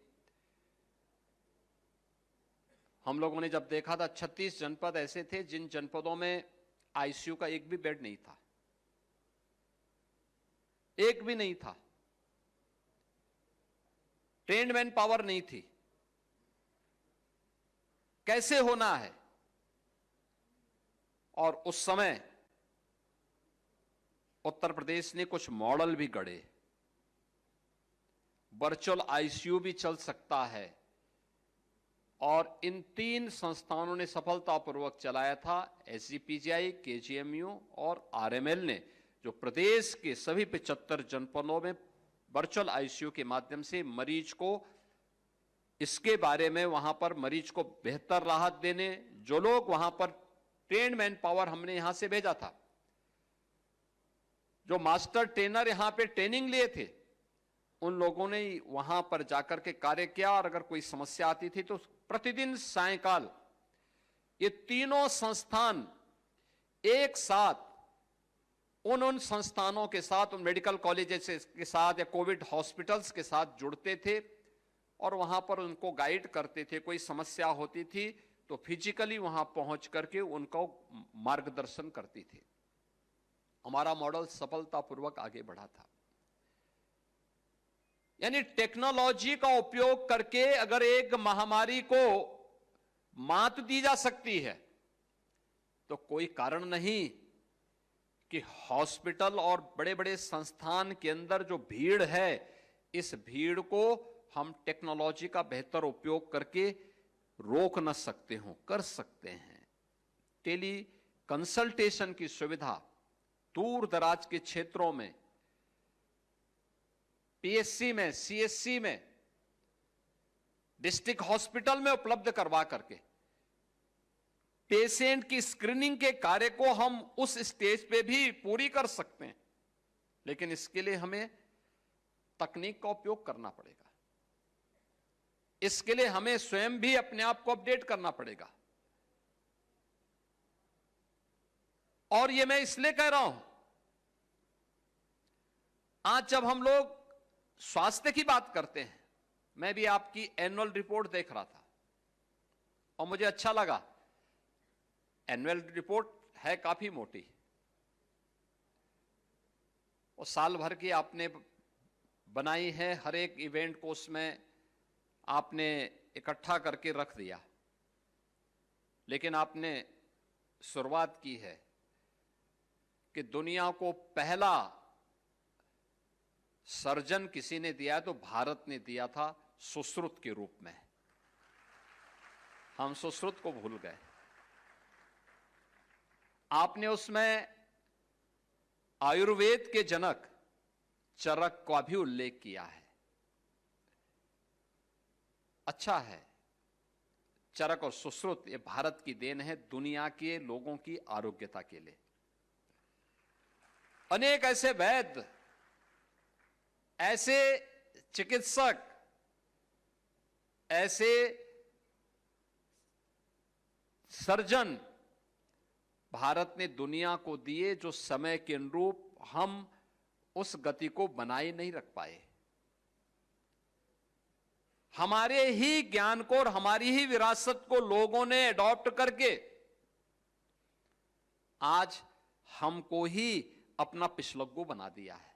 हम लोगों ने जब देखा था 36 जनपद ऐसे थे जिन जनपदों में आईसीयू का एक भी बेड नहीं था, एक भी नहीं था। ट्रेन्ड मैन पावर नहीं थी। कैसे होना है? और उस समय उत्तर प्रदेश ने कुछ मॉडल भी गढ़े। वर्चुअल आईसीयू भी चल सकता है और इन 3 संस्थानों ने सफलतापूर्वक चलाया था। एसजीपीजीआई, केजीएमयू और आरएमएल ने, जो प्रदेश के सभी 75 जनपदों में वर्चुअल आईसीयू के माध्यम से मरीज को इसके बारे में वहां पर मरीज को बेहतर राहत देने, जो लोग वहां पर ट्रेन्ड मैन पावर हमने यहां से भेजा था, जो मास्टर ट्रेनर यहां पे ट्रेनिंग लिए थे, उन लोगों ने वहां पर जाकर के कार्य किया और अगर कोई समस्या आती थी तो प्रतिदिन सायंकाल ये तीनों संस्थान एक साथ उन संस्थानों के साथ, उन मेडिकल कॉलेजेस के साथ या कोविड हॉस्पिटल्स के साथ जुड़ते थे और वहां पर उनको गाइड करते थे। कोई समस्या होती थी तो फिजिकली वहां पहुंच करके उनको मार्गदर्शन करती थी। हमारा मॉडल सफलतापूर्वक आगे बढ़ा था। यानी टेक्नोलॉजी का उपयोग करके अगर एक महामारी को मात दी जा सकती है तो कोई कारण नहीं कि हॉस्पिटल और बड़े बड़े संस्थान के अंदर जो भीड़ है, इस भीड़ को हम टेक्नोलॉजी का बेहतर उपयोग करके रोक न सकते हो, कर सकते हैं। टेली कंसल्टेशन की सुविधा दूर दराज के क्षेत्रों में, पीएससी में, सीएससी में, डिस्ट्रिक्ट हॉस्पिटल में उपलब्ध करवा करके पेशेंट की स्क्रीनिंग के कार्य को हम उस स्टेज पे भी पूरी कर सकते हैं। लेकिन इसके लिए हमें तकनीक का उपयोग करना पड़ेगा। इसके लिए हमें स्वयं भी अपने आप को अपडेट करना पड़ेगा। और यह मैं इसलिए कह रहा हूं, आज जब हम लोग स्वास्थ्य की बात करते हैं, मैं भी आपकी एनुअल रिपोर्ट देख रहा था और मुझे अच्छा लगा। एनुअल रिपोर्ट है काफी मोटी और साल भर की आपने बनाई है। हर एक इवेंट को उसमें आपने इकट्ठा करके रख दिया, लेकिन आपने शुरुआत की है कि दुनिया को पहला सर्जन किसी ने दिया तो भारत ने दिया था, सुश्रुत के रूप में। हम सुश्रुत को भूल गए। आपने उसमें आयुर्वेद के जनक चरक का भी उल्लेख किया है। अच्छा है, चरक और सुश्रुत ये भारत की देन है दुनिया के लोगों की आरोग्यता के लिए। अनेक ऐसे वैद्य, ऐसे चिकित्सक, ऐसे सर्जन भारत ने दुनिया को दिए जो समय के अनुरूप हम उस गति को बनाए नहीं रख पाए। हमारे ही ज्ञान को और हमारी ही विरासत को लोगों ने अडॉप्ट करके आज हमको ही अपना पिछलग्गू बना दिया है।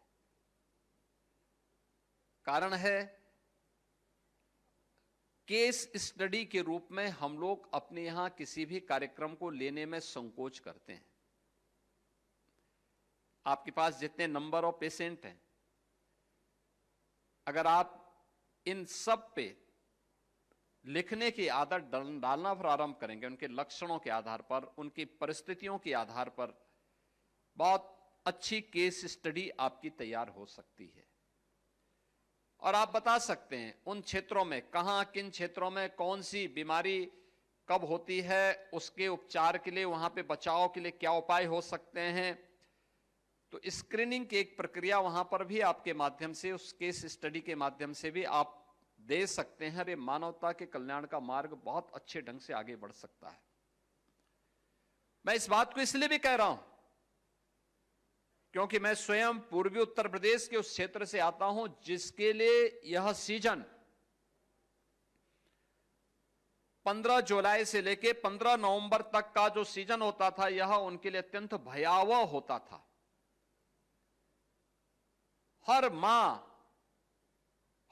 कारण है केस स्टडी के रूप में हम लोग अपने यहां किसी भी कार्यक्रम को लेने में संकोच करते हैं। आपके पास जितने नंबर ऑफ पेशेंट हैं, अगर आप इन सब पे लिखने की आदत डालना प्रारंभ करेंगे, उनके लक्षणों के आधार पर, उनकी परिस्थितियों के आधार पर बहुत अच्छी केस स्टडी आपकी तैयार हो सकती है। और आप बता सकते हैं उन क्षेत्रों में कहां, किन क्षेत्रों में कौन सी बीमारी कब होती है, उसके उपचार के लिए, वहां पे बचाव के लिए क्या उपाय हो सकते हैं। तो स्क्रीनिंग की एक प्रक्रिया वहां पर भी आपके माध्यम से, उस केस स्टडी के माध्यम से भी आप दे सकते हैं। अरे मानवता के कल्याण का मार्ग बहुत अच्छे ढंग से आगे बढ़ सकता है। मैं इस बात को इसलिए भी कह रहा हूं क्योंकि मैं स्वयं पूर्वी उत्तर प्रदेश के उस क्षेत्र से आता हूं जिसके लिए यह सीजन 15 जुलाई से लेकर 15 नवंबर तक का जो सीजन होता था, यह उनके लिए अत्यंत भयावह होता था। हर मां,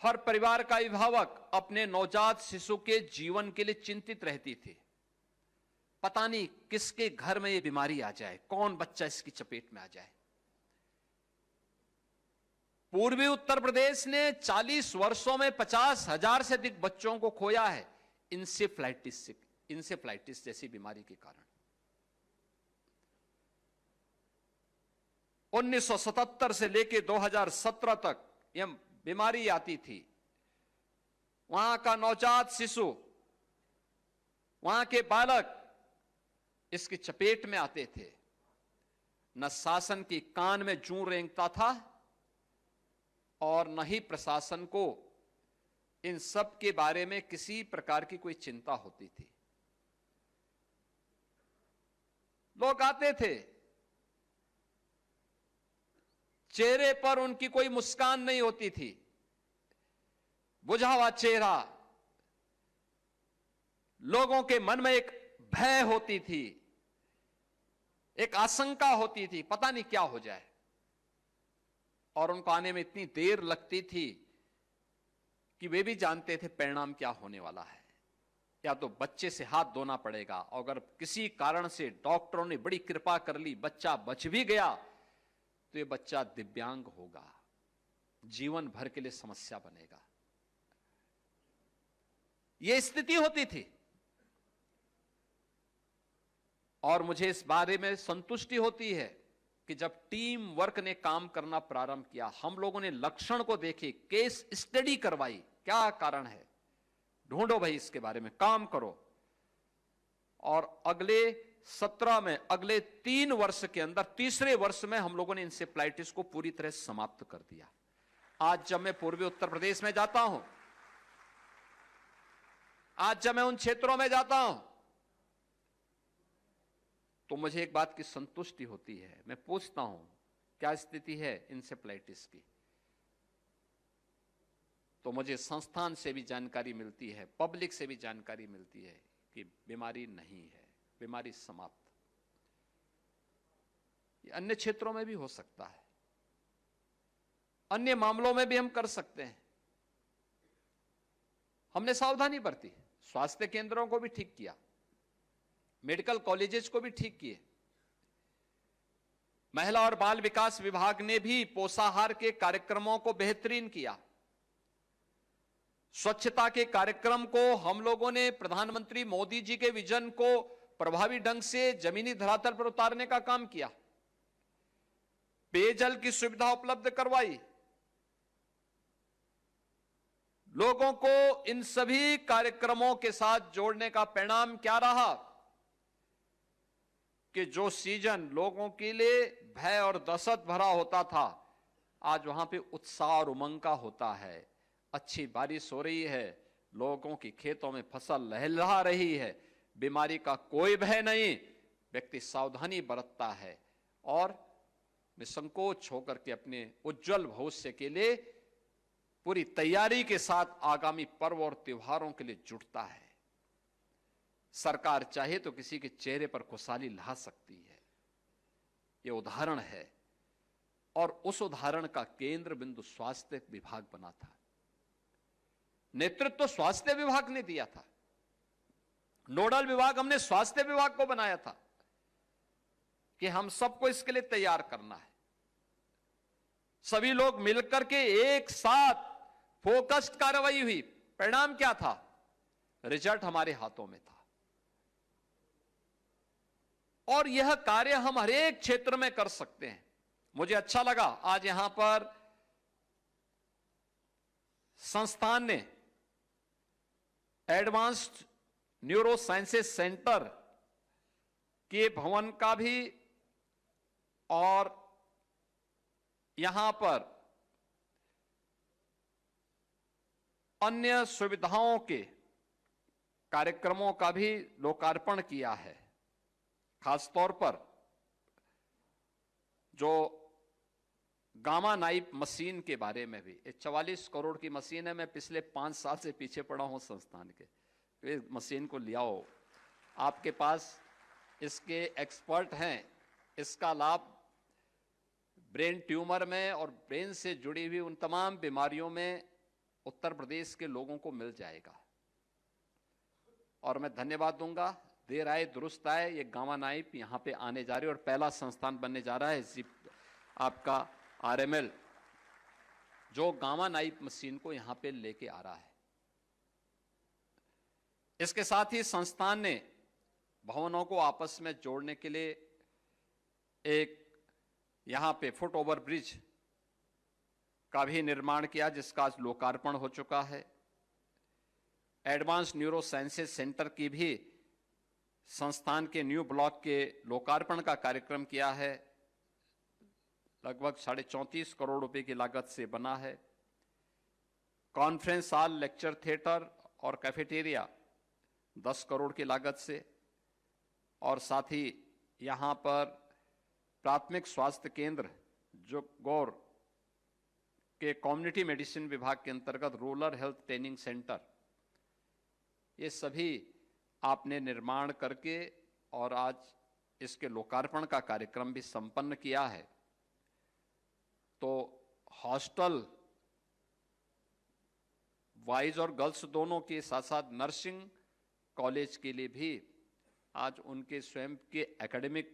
हर परिवार का अभिभावक अपने नवजात शिशु के जीवन के लिए चिंतित रहती थी। पता नहीं किसके घर में यह बीमारी आ जाए, कौन बच्चा इसकी चपेट में आ जाए। पूर्वी उत्तर प्रदेश ने 40 वर्षों में 50,000 से अधिक बच्चों को खोया है इंसेफ्लाइटिस जैसी बीमारी के कारण। 1977 से लेकर 2017 तक यह बीमारी आती थी। वहां का नवजात शिशु, वहां के बालक इसकी चपेट में आते थे। न शासन की कान में जूं रेंगता था और न ही प्रशासन को इन सब के बारे में किसी प्रकार की कोई चिंता होती थी। लोग आते थे, चेहरे पर उनकी कोई मुस्कान नहीं होती थी, बुझा हुआ चेहरा। लोगों के मन में एक भय होती थी, एक आशंका होती थी, पता नहीं क्या हो जाए। और उनको आने में इतनी देर लगती थी कि वे भी जानते थे परिणाम क्या होने वाला है। या तो बच्चे से हाथ धोना पड़ेगा, और अगर किसी कारण से डॉक्टरों ने बड़ी कृपा कर ली, बच्चा बच भी गया, तो ये बच्चा दिव्यांग होगा, जीवन भर के लिए समस्या बनेगा। यह स्थिति होती थी। और मुझे इस बारे में संतुष्टि होती है कि जब टीम वर्क ने काम करना प्रारंभ किया, हम लोगों ने लक्षण को देखे, केस स्टडी करवाई, क्या कारण है, ढूंढो भाई, इसके बारे में काम करो। और अगले 17 में, अगले 3 वर्ष के अंदर, तीसरे वर्ष में हम लोगों ने इंसेफ्लाइटिस को पूरी तरह समाप्त कर दिया। आज जब मैं पूर्वी उत्तर प्रदेश में जाता हूं, आज जब मैं उन क्षेत्रों में जाता हूं, तो मुझे एक बात की संतुष्टि होती है। मैं पूछता हूं क्या स्थिति है इंसेफ्लाइटिस की, तो मुझे संस्थान से भी जानकारी मिलती है, पब्लिक से भी जानकारी मिलती है कि बीमारी नहीं है, बीमारी समाप्त। ये अन्य क्षेत्रों में भी हो सकता है, अन्य मामलों में भी हम कर सकते हैं। हमने सावधानी बरती, स्वास्थ्य केंद्रों को भी ठीक किया, मेडिकल कॉलेजेस को भी ठीक किए। महिला और बाल विकास विभाग ने भी पोषाहार के कार्यक्रमों को बेहतरीन किया। स्वच्छता के कार्यक्रम को हम लोगों ने प्रधानमंत्री मोदी जी के विजन को प्रभावी ढंग से जमीनी धरातल पर उतारने का काम किया। पेयजल की सुविधा उपलब्ध करवाई। लोगों को इन सभी कार्यक्रमों के साथ जोड़ने का परिणाम क्या रहा कि जो सीजन लोगों के लिए भय और दहशत भरा होता था, आज वहां पे उत्साह और उमंग का होता है। अच्छी बारिश हो रही है, लोगों की खेतों में फसल लहलहा रही है, बीमारी का कोई भय नहीं, व्यक्ति सावधानी बरतता है और निसंकोच होकर के अपने उज्जवल भविष्य के लिए पूरी तैयारी के साथ आगामी पर्व और त्योहारों के लिए जुटता है। सरकार चाहे तो किसी के चेहरे पर खुशहाली ला सकती है। यह उदाहरण है, और उस उदाहरण का केंद्र बिंदु स्वास्थ्य विभाग बना था। नेतृत्व स्वास्थ्य विभाग ने दिया था, नोडल विभाग हमने स्वास्थ्य विभाग को बनाया था कि हम सबको इसके लिए तैयार करना है। सभी लोग मिलकर के एक साथ फोकस्ड कार्रवाई हुई। परिणाम क्या था? रिजल्ट हमारे हाथों में था। और यह कार्य हम हर एक क्षेत्र में कर सकते हैं। मुझे अच्छा लगा आज यहां पर संस्थान ने एडवांस्ड न्यूरो साइंसेस सेंटर के भवन का भी और यहां पर अन्य सुविधाओं के कार्यक्रमों का भी लोकार्पण किया है। खासतौर पर जो गामा नाइप मशीन के बारे में भी, 44 करोड़ की मशीन है। मैं पिछले 5 साल से पीछे पड़ा हूं संस्थान के, तो इस मशीन को ले आओ, आपके पास इसके एक्सपर्ट हैं। इसका लाभ ब्रेन ट्यूमर में और ब्रेन से जुड़ी हुई उन तमाम बीमारियों में उत्तर प्रदेश के लोगों को मिल जाएगा। और मैं धन्यवाद दूंगा, देर आए दुरुस्त आए, ये गामा नाइप यहां पे आने जा रही है और पहला संस्थान बनने जा रहा है आपका आरएमएल, जो गामा नाइप मशीन को यहां पे लेके आ रहा है। इसके साथ ही संस्थान ने भवनों को आपस में जोड़ने के लिए एक यहां पे फुट ओवर ब्रिज का भी निर्माण किया, जिसका आज लोकार्पण हो चुका है। एडवांस न्यूरो साइंसेस सेंटर की भी संस्थान के न्यू ब्लॉक के लोकार्पण का कार्यक्रम किया है। लगभग 34.5 करोड़ रुपए की लागत से बना है। कॉन्फ्रेंस हॉल, लेक्चर थिएटर और कैफेटेरिया 10 करोड़ की लागत से, और साथ ही यहां पर प्राथमिक स्वास्थ्य केंद्र जो गौर के कम्युनिटी मेडिसिन विभाग के अंतर्गत रूरल हेल्थ ट्रेनिंग सेंटर, ये सभी आपने निर्माण करके और आज इसके लोकार्पण का कार्यक्रम भी संपन्न किया है। तो हॉस्टल बॉयज और गर्ल्स दोनों के साथ साथ नर्सिंग कॉलेज के लिए भी आज उनके स्वयं के एकेडमिक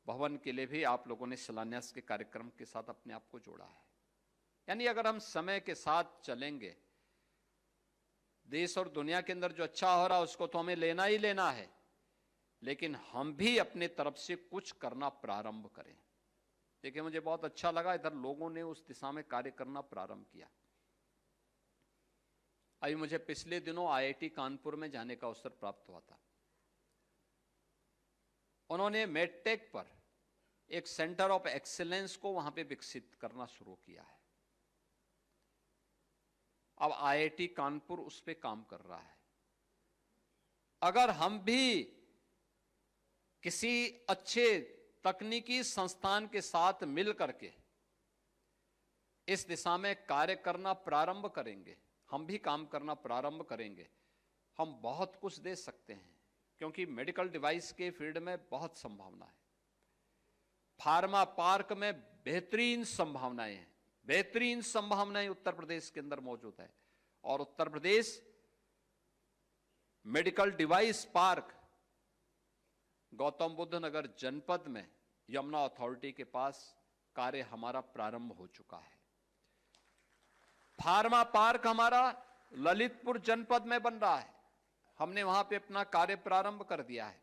भवन के लिए भी आप लोगों ने शिलान्यास के कार्यक्रम के साथ अपने आप को जोड़ा है। यानी अगर हम समय के साथ चलेंगे, देश और दुनिया के अंदर जो अच्छा हो रहा है उसको तो हमें लेना ही लेना है, लेकिन हम भी अपने तरफ से कुछ करना प्रारंभ करें। देखिए, मुझे बहुत अच्छा लगा, इधर लोगों ने उस दिशा में कार्य करना प्रारंभ किया। अभी मुझे पिछले दिनों आईआईटी कानपुर में जाने का अवसर प्राप्त हुआ था। उन्होंने मेडटेक पर एक सेंटर ऑफ एक्सीलेंस को वहां पे विकसित करना शुरू किया है। अब आईआईटी कानपुर उस पे काम कर रहा है। अगर हम भी किसी अच्छे तकनीकी संस्थान के साथ मिल करके इस दिशा में कार्य करना प्रारंभ करेंगे, हम भी काम करना प्रारंभ करेंगे, हम बहुत कुछ दे सकते हैं। क्योंकि मेडिकल डिवाइस के फील्ड में बहुत संभावना है। फार्मा पार्क में बेहतरीन संभावनाएं हैं, बेहतरीन संभावनाएं उत्तर प्रदेश के अंदर मौजूद है। और Uttar Pradesh medical device park Gautam Buddh Nagar जनपद में यमुना अथॉरिटी के पास कार्य हमारा प्रारंभ हो चुका है। फार्मा पार्क हमारा ललितपुर जनपद में बन रहा है, हमने वहां पे अपना कार्य प्रारंभ कर दिया है।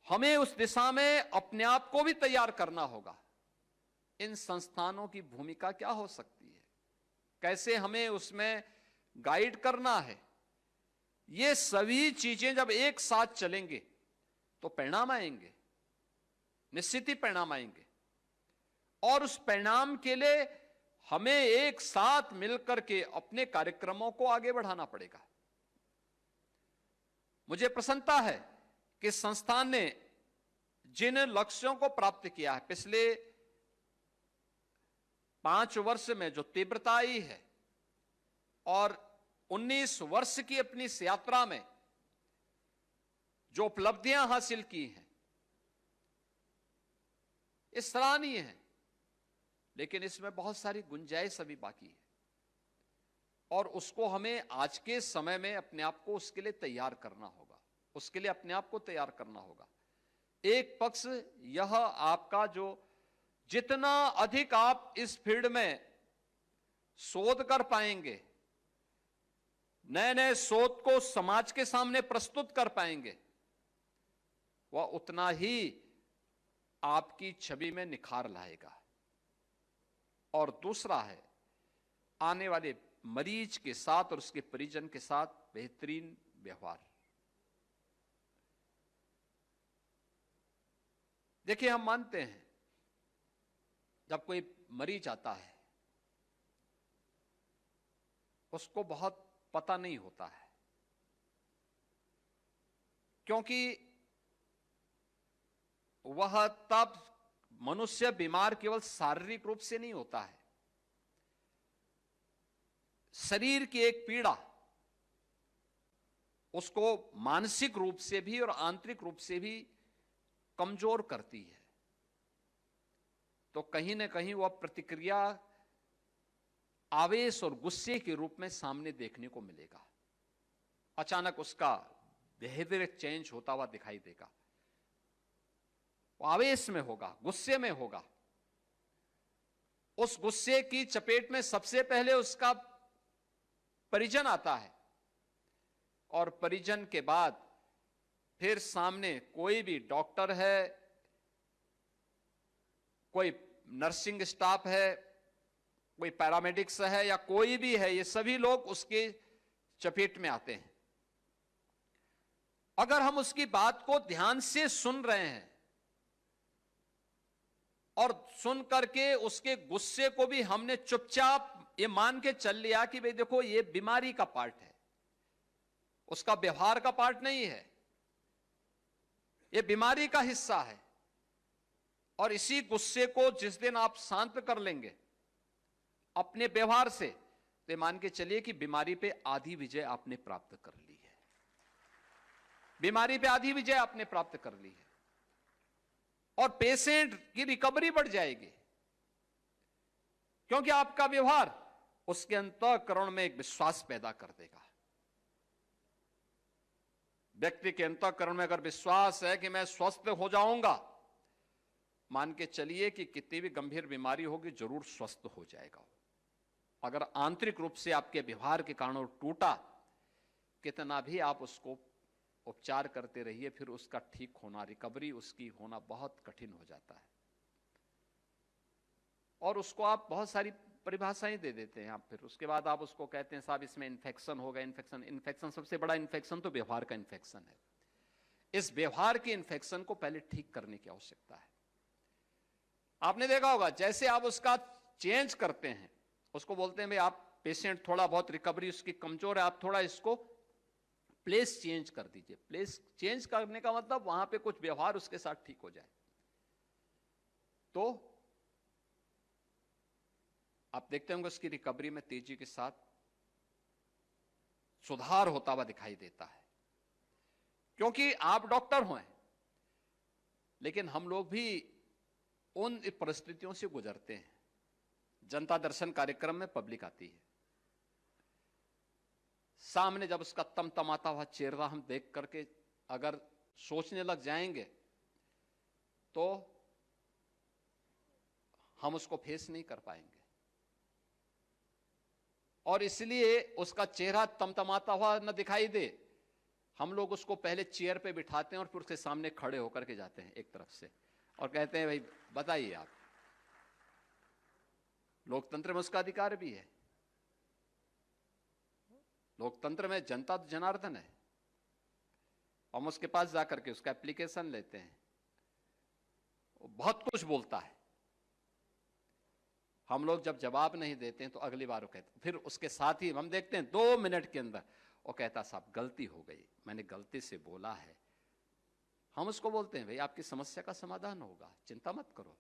हमें उस दिशा में अपने आप को भी तैयार करना होगा। इन संस्थानों की भूमिका क्या हो सकती है, कैसे हमें उसमें गाइड करना है, ये सभी चीजें जब एक साथ चलेंगे तो परिणाम आएंगे, निश्चित ही परिणाम आएंगे। और उस परिणाम के लिए हमें एक साथ मिलकर के अपने कार्यक्रमों को आगे बढ़ाना पड़ेगा। मुझे प्रसन्नता है कि संस्थान ने जिन लक्ष्यों को प्राप्त किया है, पिछले 5 वर्ष में जो तीव्रता आई है और 19 वर्ष की अपनी इस यात्रा में जो उपलब्धियां हासिल की हैं, ये सराहनीय है। लेकिन इसमें बहुत सारी गुंजाइश अभी बाकी है और उसको हमें आज के समय में अपने आप को उसके लिए तैयार करना होगा, उसके लिए अपने आप को तैयार करना होगा। एक पक्ष यह आपका जो जितना अधिक आप इस फील्ड में शोध कर पाएंगे, नए नए शोध को समाज के सामने प्रस्तुत कर पाएंगे, वह उतना ही आपकी छवि में निखार लाएगा। और दूसरा है, आने वाले मरीज के साथ और उसके परिजन के साथ बेहतरीन व्यवहार। देखिए, हम मानते हैं जब कोई मरीज आता है उसको बहुत पता नहीं होता है, क्योंकि वह तब मनुष्य बीमार केवल शारीरिक रूप से नहीं होता है, शरीर की एक पीड़ा उसको मानसिक रूप से भी और आंतरिक रूप से भी कमजोर करती है। तो कहीं ना कहीं वह प्रतिक्रिया आवेश और गुस्से के रूप में सामने देखने को मिलेगा। अचानक उसका बिहेवियर चेंज होता हुआ दिखाई देगा, वो आवेश में होगा, गुस्से में होगा। उस गुस्से की चपेट में सबसे पहले उसका परिजन आता है, और परिजन के बाद फिर सामने कोई भी डॉक्टर है, कोई नर्सिंग स्टाफ है, कोई पैरामेडिक्स है, या कोई भी है, ये सभी लोग उसके चपेट में आते हैं। अगर हम उसकी बात को ध्यान से सुन रहे हैं और सुन करके उसके गुस्से को भी हमने चुपचाप ये मान के चल लिया कि भाई देखो ये बीमारी का पार्ट है, उसका व्यवहार का पार्ट नहीं है, ये बीमारी का हिस्सा है, और इसी गुस्से को जिस दिन आप शांत कर लेंगे अपने व्यवहार से, तो मान के चलिए कि बीमारी पे आधी विजय आपने प्राप्त कर ली है। बीमारी पे आधी विजय आपने प्राप्त कर ली है, और पेशेंट की रिकवरी बढ़ जाएगी, क्योंकि आपका व्यवहार उसके अंतःकरण में एक विश्वास पैदा कर देगा। व्यक्ति के अंतःकरण में अगर विश्वास है कि मैं स्वस्थ हो जाऊंगा, मान के चलिए कि कितनी भी गंभीर बीमारी होगी जरूर स्वस्थ हो जाएगा। अगर आंतरिक रूप से आपके व्यवहार के कारण टूटा, कितना भी आप उसको उपचार करते रहिए, फिर उसका ठीक होना, रिकवरी उसकी होना बहुत कठिन हो जाता है। और उसको आप बहुत सारी परिभाषाएं दे देते हैं। आप फिर उसके बाद आप उसको कहते हैं साहब इसमें इन्फेक्शन होगा। इन्फेक्शन सबसे बड़ा इन्फेक्शन तो व्यवहार का इन्फेक्शन है। इस व्यवहार के इन्फेक्शन को पहले ठीक करने की आवश्यकता है। आपने देखा होगा जैसे आप उसका चेंज करते हैं, उसको बोलते हैं भाई आप पेशेंट थोड़ा बहुत रिकवरी उसकी कमजोर है, आप थोड़ा इसको प्लेस चेंज कर दीजिए। प्लेस चेंज करने का मतलब वहां पे कुछ व्यवहार उसके साथ ठीक हो जाए। तो आप देखते होंगे उसकी रिकवरी में तेजी के साथ सुधार होता हुआ दिखाई देता है, क्योंकि आप डॉक्टर हैं, लेकिन हम लोग भी उन परिस्थितियों से गुजरते हैं। जनता दर्शन कार्यक्रम में पब्लिक आती है, सामने जब उसका तमतमाता हुआ चेहरा हम देख करके अगर सोचने लग जाएंगे तो हम उसको फेस नहीं कर पाएंगे। और इसलिए उसका चेहरा तमतमाता हुआ न दिखाई दे, हम लोग उसको पहले चेयर पे बिठाते हैं और फिर उसके सामने खड़े होकर के जाते हैं एक तरफ से और कहते हैं भाई बताइए आप। लोकतंत्र में उसका अधिकार भी है। लोकतंत्र में जनता तो जनार्दन है। हम उसके पास जाकर के उसका एप्लीकेशन लेते हैं, वो बहुत कुछ बोलता है। हम लोग जब जवाब नहीं देते हैं तो अगली बार वो कहते, फिर उसके साथ ही हम देखते हैं 2 मिनट के अंदर वो कहता साहब गलती हो गई, मैंने गलती से बोला है। हम उसको बोलते हैं भाई आपकी समस्या का समाधान होगा, चिंता मत करो।